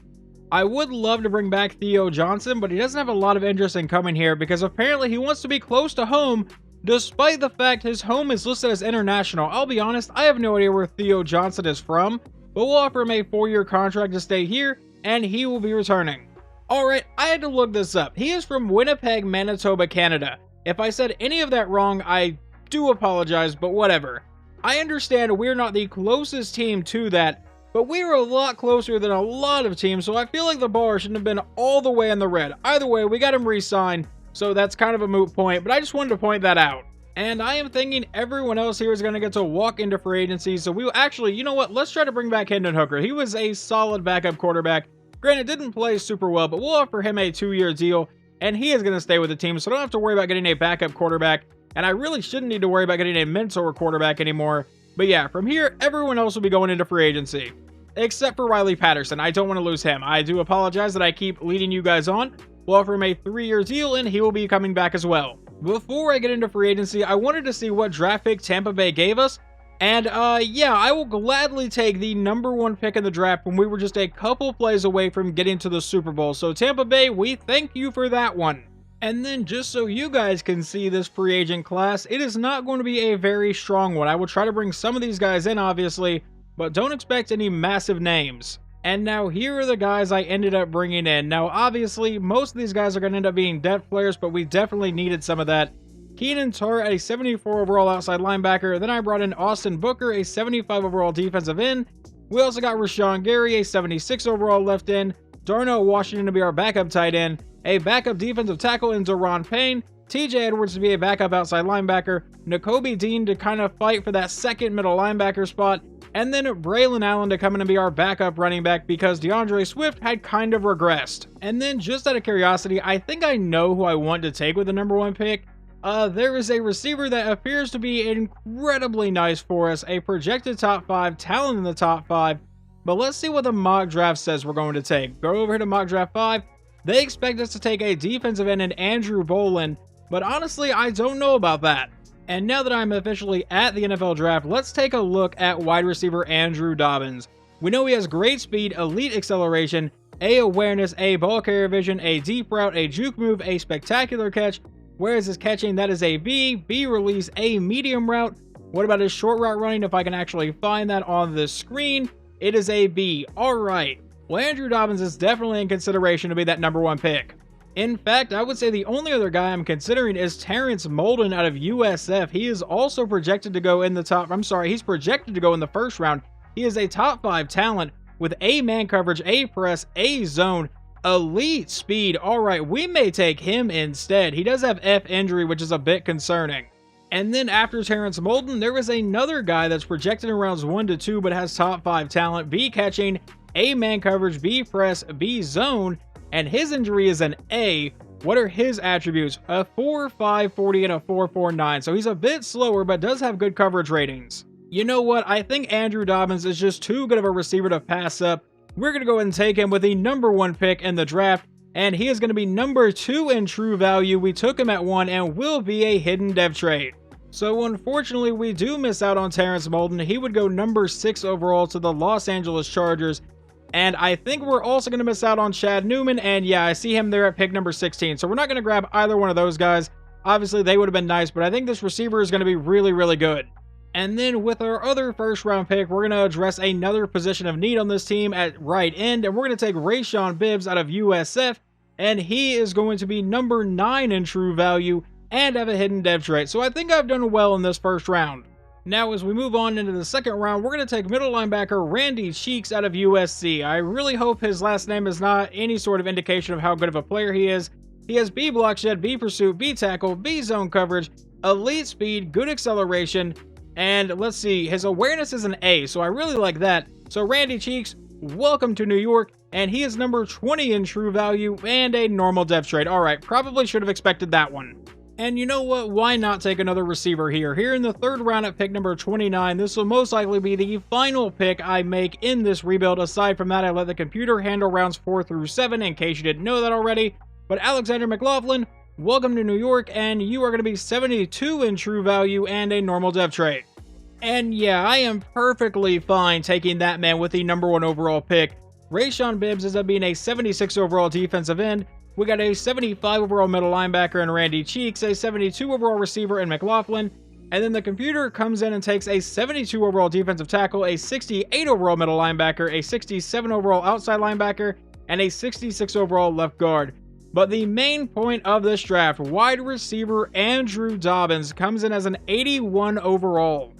I would love to bring back Theo Johnson, but he doesn't have a lot of interest in coming here because apparently he wants to be close to home, despite the fact his home is listed as international. I'll be honest, I have no idea where Theo Johnson is from, but we'll offer him a 4-year contract to stay here, and he will be returning. Alright, I had to look this up. He is from Winnipeg, Manitoba, Canada. If I said any of that wrong, I do apologize, but whatever. I understand we're not the closest team to that, but we're a lot closer than a lot of teams, so I feel like the bar shouldn't have been all the way in the red. Either way, we got him re-signed, so that's kind of a moot point, but I just wanted to point that out. And I am thinking everyone else here is going to get to walk into free agency, so we'll actually, you know what, let's try to bring back Hendon Hooker. He was a solid backup quarterback. Granted, didn't play super well, but we'll offer him a 2-year deal, and he is going to stay with the team, so I don't have to worry about getting a backup quarterback. And I really shouldn't need to worry about getting a mentor quarterback anymore. But yeah, from here, everyone else will be going into free agency. Except for Riley Patterson. I don't want to lose him. I do apologize that I keep leading you guys on. We'll offer him a 3-year deal, and he will be coming back as well. Before I get into free agency, I wanted to see what draft pick Tampa Bay gave us. And yeah, I will gladly take the #1 pick in the draft when we were just a couple plays away from getting to the Super Bowl. So Tampa Bay, we thank you for that one. And then just so you guys can see this free agent class, it is not going to be a very strong one. I will try to bring some of these guys in, obviously, but don't expect any massive names. And now here are the guys I ended up bringing in. Now, obviously, most of these guys are going to end up being depth players, but we definitely needed some of that. Keenan Tarr, a 74 overall outside linebacker. Then I brought in Austin Booker, a 75 overall defensive end. We also got Rashawn Gary, a 76 overall left end. Darnell Washington to be our backup tight end. A backup defensive tackle in Deron Payne, TJ Edwards to be a backup outside linebacker, Nakobe Dean to kind of fight for that second middle linebacker spot, and then Braylon Allen to come in and be our backup running back because DeAndre Swift had kind of regressed. And then just out of curiosity, I think I know who I want to take with the #1 pick. There is a receiver that appears to be incredibly nice for us, a projected top 5, talent in the top 5, but let's see what the mock draft says we're going to take. Go over here to mock draft 5. They expect us to take a defensive end in Andrew Bolin, but honestly, I don't know about that. And now that I'm officially at the NFL draft, let's take a look at wide receiver Andrew Dobbins. We know he has great speed, elite acceleration, A awareness, A ball carrier vision, A deep route, A juke move, A spectacular catch. Where is his catching? That is a B. B release, A medium route. What about his short route running? If I can actually find that on the screen, it is a B. All right. Well, Andrew Dobbins is definitely in consideration to be that #1 pick. In fact, I would say the only other guy I'm considering is Terrence Molden out of USF. He is also projected to go in the top, he's projected to go in the first round. He is a top 5 talent with A man coverage, A press, A zone, elite speed. All right, we may take him instead. He does have F injury, which is a bit concerning. And then after Terrence Molden, there is another guy that's projected in rounds 1 to 2, but has top 5 talent, B catching, A man coverage, B press, B zone, and his injury is an A. What are his attributes? A 4.5 40 and a 4.49, so he's a bit slower, but does have good coverage ratings. You know what? I think Andrew Dobbins is just too good of a receiver to pass up. We're going to go ahead and take him with the #1 pick in the draft, and he is going to be number 2 in true value. We took him at 1 and will be a hidden dev trait. So unfortunately, we do miss out on Terrence Molden. He would go number 6 overall to the Los Angeles Chargers. And I think we're also going to miss out on Chad Newman. And yeah, I see him there at pick number 16. So we're not going to grab either one of those guys. Obviously, they would have been nice, but I think this receiver is going to be really, really good. And then with our other first round pick, we're going to address another position of need on this team at right end. And we're going to take Rayshon Bibbs out of USF. And he is going to be number 9 in true value and have a hidden dev trait. So I think I've done well in this first round. Now, as we move on into the second round, we're going to take middle linebacker Randy Cheeks out of USC. I really hope his last name is not any sort of indication of how good of a player he is. He has B block shed, B pursuit, B tackle, B zone coverage, elite speed, good acceleration, and let's see, his awareness is an A, so I really like that. So Randy Cheeks, welcome to New York, and he is number 20 in true value and a normal dev trait. Alright, probably should have expected that one. And you know what, why not take another receiver here? Here in the third round at pick number 29, this will most likely be the final pick I make in this rebuild. Aside from that, I let the computer handle rounds 4 through 7, in case you didn't know that already. But Alexander McLaughlin, welcome to New York, and you are going to be 72 in true value and a normal dev trait. And yeah, I am perfectly fine taking that man with the number 1 overall pick. Rayshon Bibbs ends up being a 76 overall defensive end. We got a 75 overall middle linebacker in Randy Cheeks, a 72 overall receiver in McLaughlin, and then the computer comes in and takes a 72 overall defensive tackle, a 68 overall middle linebacker, a 67 overall outside linebacker, and a 66 overall left guard. But the main point of this draft, wide receiver Andrew Dobbins comes in as an 81 overall.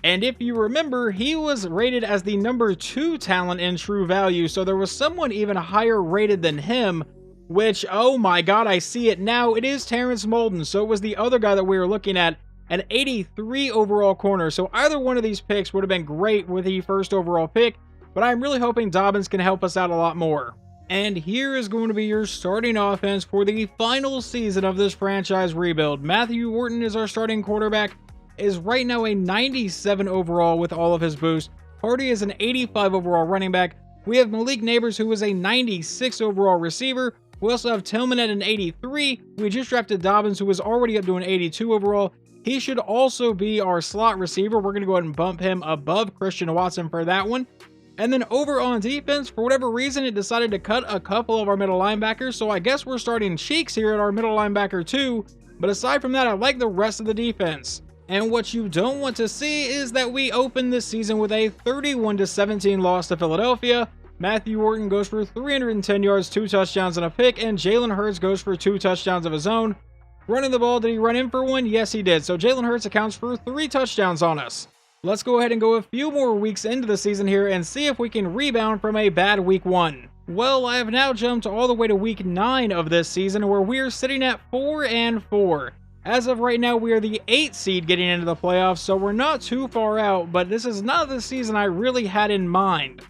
And if you remember, he was rated as the number 2 talent in true value, so there was someone even higher rated than him, which, oh my god, I see it now. It is Terrence Molden, so it was the other guy that we were looking at, an 83 overall corner. So either one of these picks would have been great with the first overall pick, but I'm really hoping Dobbins can help us out a lot more. And here is going to be your starting offense for the final season of this franchise rebuild. Matthew Wharton is our starting quarterback, is right now a 97 overall with all of his boosts. Hardy is an 85 overall running back. We have Malik Neighbors, who is a 96 overall receiver. We also have Tillman at an 83. We just drafted Dobbins, who was already up to an 82 overall. He should also be our slot receiver. We're going to go ahead and bump him above Christian Watson for that one. And then over on defense, for whatever reason, it decided to cut a couple of our middle linebackers. So I guess we're starting Cheeks here at our middle linebacker too. But aside from that, I like the rest of the defense. And what you don't want to see is that we open this season with a 31-17 loss to Philadelphia. Matthew Wharton goes for 310 yards, 2 touchdowns, and a pick, and Jalen Hurts goes for 2 touchdowns of his own. Running the ball, did he run in for one? Yes, he did. So Jalen Hurts accounts for 3 touchdowns on us. Let's go ahead and go a few more weeks into the season here and see if we can rebound from a bad week 1. Well, I have now jumped all the way to week 9 of this season, where we are sitting at 4-4. As of right now, we are the 8th seed getting into the playoffs, so we're not too far out, but this is not the season I really had in mind.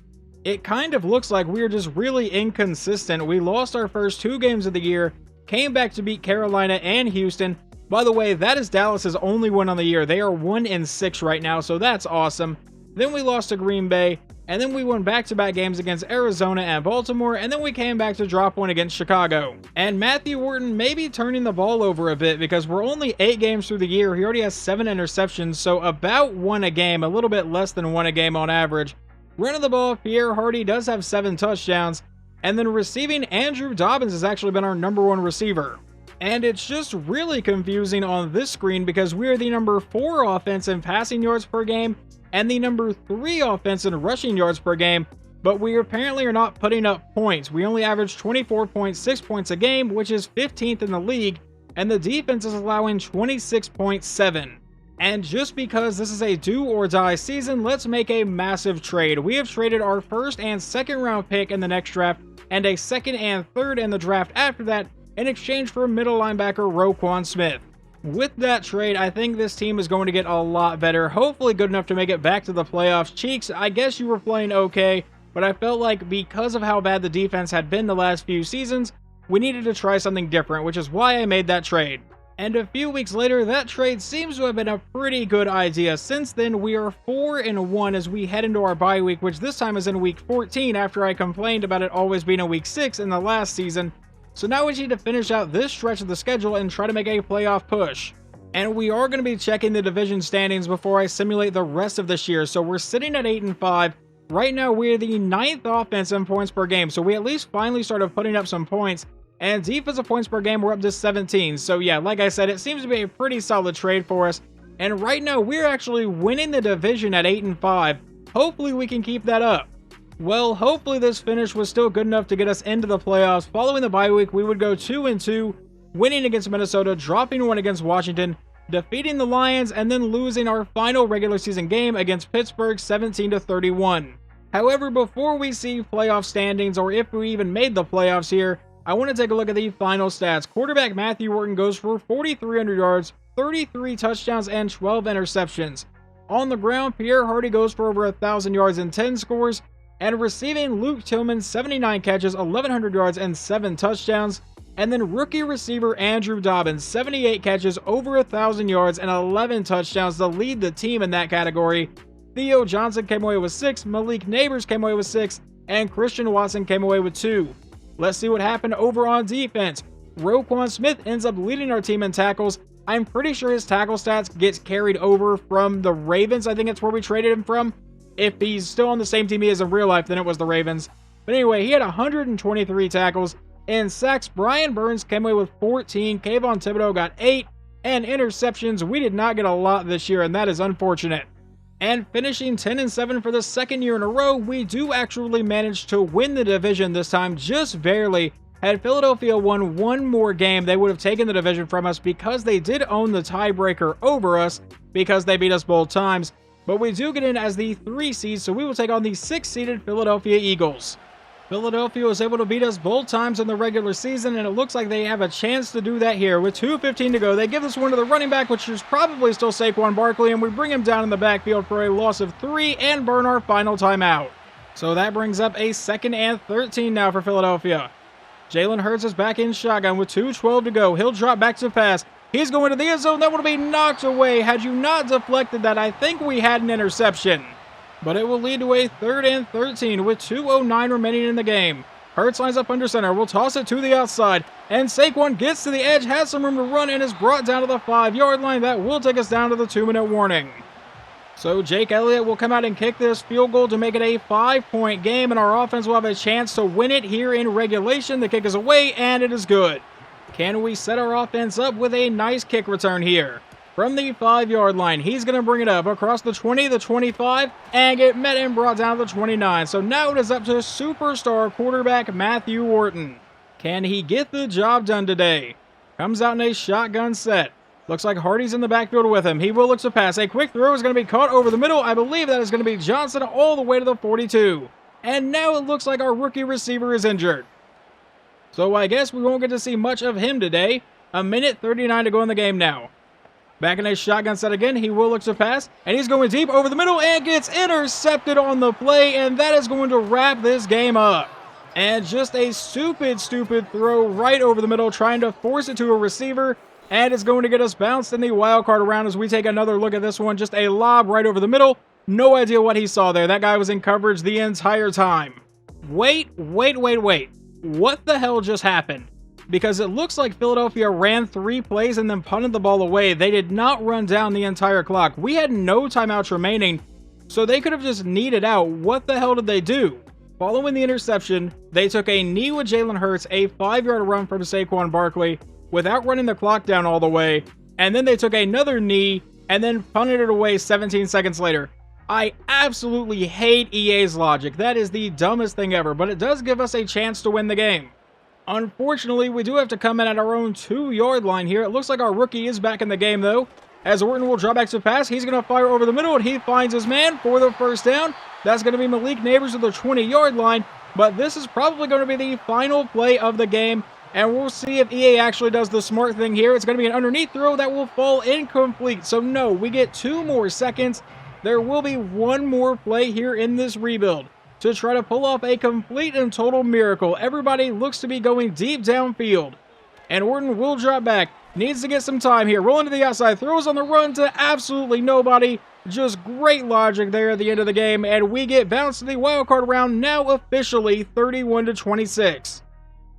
It kind of looks like we're just really inconsistent. We lost our first 2 games of the year, came back to beat Carolina and Houston. By the way, that is Dallas's only win on the year. They are 1-6 right now, so that's awesome. Then we lost to Green Bay, and then we won back-to-back games against Arizona and Baltimore, and then we came back to drop one against Chicago. And Matthew Wharton may be turning the ball over a bit because we're only 8 games through the year. He already has 7 interceptions, so about 1 a game, a little bit less than 1 a game on average. Running the ball, Pierre Hardy does have 7 touchdowns, and then receiving, Andrew Dobbins has actually been our number 1 receiver. And it's just really confusing on this screen because we are the number 4 offense in passing yards per game and the number 3 offense in rushing yards per game, but we apparently are not putting up points. We only average 24.6 points a game, which is 15th in the league, and the defense is allowing 26.7. And just because this is a do or die season, let's make a massive trade. We have traded our first and second round pick in the next draft and a second and third in the draft after that in exchange for middle linebacker Roquan Smith. With that trade, I think this team is going to get a lot better, hopefully good enough to make it back to the playoffs. Cheeks, I guess you were playing okay, but I felt like because of how bad the defense had been the last few seasons, we needed to try something different, which is why I made that trade. And a few weeks later, that trade seems to have been a pretty good idea. Since then, we are 4-1 as we head into our bye week, which this time is in week 14 after I complained about it always being in week 6 in the last season. So now we need to finish out this stretch of the schedule and try to make a playoff push. And we are going to be checking the division standings before I simulate the rest of this year. So we're sitting at 8-5. Right now, we're the 9th offense in points per game. So we at least finally started putting up some points. And defensive points per game, we're up to 17. So yeah, like I said, it seems to be a pretty solid trade for us. And right now, we're actually winning the division at 8-5. Hopefully, we can keep that up. Well, hopefully this finish was still good enough to get us into the playoffs. Following the bye week, we would go 2-2, winning against Minnesota, dropping one against Washington, defeating the Lions, and then losing our final regular season game against Pittsburgh 17-31. However, before we see playoff standings, or if we even made the playoffs here, I want to take a look at the final stats. Quarterback Matthew Wharton goes for 4,300 yards, 33 touchdowns, and 12 interceptions. On the ground, Pierre Hardy goes for over 1,000 yards and 10 scores. And receiving, Luke Tillman, 79 catches, 1,100 yards, and 7 touchdowns. And then rookie receiver Andrew Dobbins, 78 catches, over 1,000 yards, and 11 touchdowns to lead the team in that category. Theo Johnson came away with 6, Malik Neighbors came away with 6, and Christian Watson came away with 2. Let's see what happened over on defense. Roquan Smith ends up leading our team in tackles. I'm pretty sure his tackle stats gets carried over from the Ravens. I think it's where we traded him from. If he's still on the same team he is in real life, then it was the Ravens. But anyway, he had 123 tackles. In sacks, Brian Burns came away with 14. Kayvon Thibodeau got 8. And interceptions, we did not get a lot this year, and that is unfortunate. And finishing 10-7 for the second year in a row, we do actually manage to win the division this time, just barely. Had Philadelphia won one more game, they would have taken the division from us because they did own the tiebreaker over us because they beat us both times. But we do get in as the 3 seed, so we will take on the 6-seeded Philadelphia Eagles. Philadelphia was able to beat us both times in the regular season, and it looks like they have a chance to do that here. With 2:15 to go, they give this one to the running back, which is probably still Saquon Barkley, and we bring him down in the backfield for a loss of 3 and burn our final timeout. So that brings up a 2nd and 13 now for Philadelphia. Jalen Hurts is back in shotgun with 2:12 to go. He'll drop back to pass. He's going to the end zone. That would be knocked away. Had you not deflected that, I think we had an interception. But it will lead to a 3rd and 13 with 2:09 remaining in the game. Hurts lines up under center. We'll toss it to the outside. And Saquon gets to the edge, has some room to run, and is brought down to the 5-yard line. That will take us down to the 2-minute warning. So Jake Elliott will come out and kick this field goal to make it a 5-point game, and our offense will have a chance to win it here in regulation. The kick is away, and it is good. Can we set our offense up with a nice kick return here? From the 5-yard line, he's going to bring it up across the 20, the 25, and get met and brought down to the 29. So now it is up to superstar quarterback Matthew Wharton. Can he get the job done today? Comes out in a shotgun set. Looks like Hardy's in the backfield with him. He will look to pass. A quick throw is going to be caught over the middle. I believe that is going to be Johnson all the way to the 42. And now it looks like our rookie receiver is injured. So I guess we won't get to see much of him today. 1:39 to go in the game now. Back in a shotgun set again, he will look to pass, and he's going deep over the middle and gets intercepted on the play, and that is going to wrap this game up. And just a stupid throw right over the middle, trying to force it to a receiver, and it's going to get us bounced in the wild card round as we take another look at this one. Just a lob right over the middle. No idea what he saw there. That guy was in coverage the entire time. Wait. What the hell just happened? Because it looks like Philadelphia ran 3 plays and then punted the ball away. They did not run down the entire clock. We had no timeouts remaining, so they could have just kneaded out. What the hell did they do? Following the interception, they took a knee with Jalen Hurts, a 5-yard run from Saquon Barkley, without running the clock down all the way, and then they took another knee and then punted it away 17 seconds later. I absolutely hate EA's logic. That is the dumbest thing ever, but it does give us a chance to win the game. Unfortunately, we do have to come in at our own 2-yard line here. It looks like our rookie is back in the game, though. As Wharton will drop back to pass, he's going to fire over the middle, and he finds his man for the first down. That's going to be Malik Neighbors at the 20-yard line, but this is probably going to be the final play of the game, and we'll see if EA actually does the smart thing here. It's going to be an underneath throw that will fall incomplete. So no, we get 2 more seconds. There will be 1 more play here in this rebuild to try to pull off a complete and total miracle. Everybody looks to be going deep downfield. And Wharton will drop back. Needs to get some time here. Rolling to the outside. Throws on the run to absolutely nobody. Just great logic there at the end of the game. And we get bounced to the wildcard round, now officially 31-26.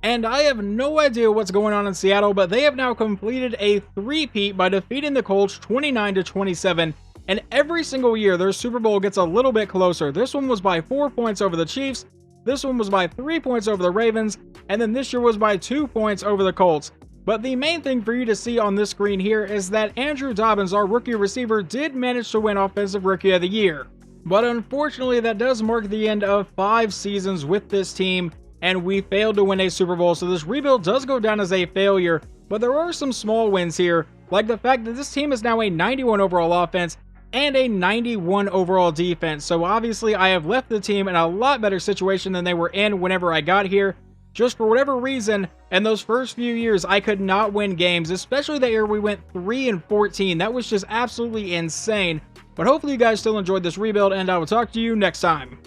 And I have no idea what's going on in Seattle, but they have now completed a three-peat by defeating the Colts 29-27. And every single year, their Super Bowl gets a little bit closer. This one was by 4 points over the Chiefs. This one was by 3 points over the Ravens. And then this year was by 2 points over the Colts. But the main thing for you to see on this screen here is that Andrew Dobbins, our rookie receiver, did manage to win Offensive Rookie of the Year. But unfortunately, that does mark the end of 5 seasons with this team, and we failed to win a Super Bowl, so this rebuild does go down as a failure. But there are some small wins here, like the fact that this team is now a 91 overall offense and a 91 overall defense. So obviously, I have left the team in a lot better situation than they were in whenever I got here. Just for whatever reason, in those first few years, I could not win games, especially the year we went 3-14. That was just absolutely insane. But hopefully you guys still enjoyed this rebuild, and I will talk to you next time.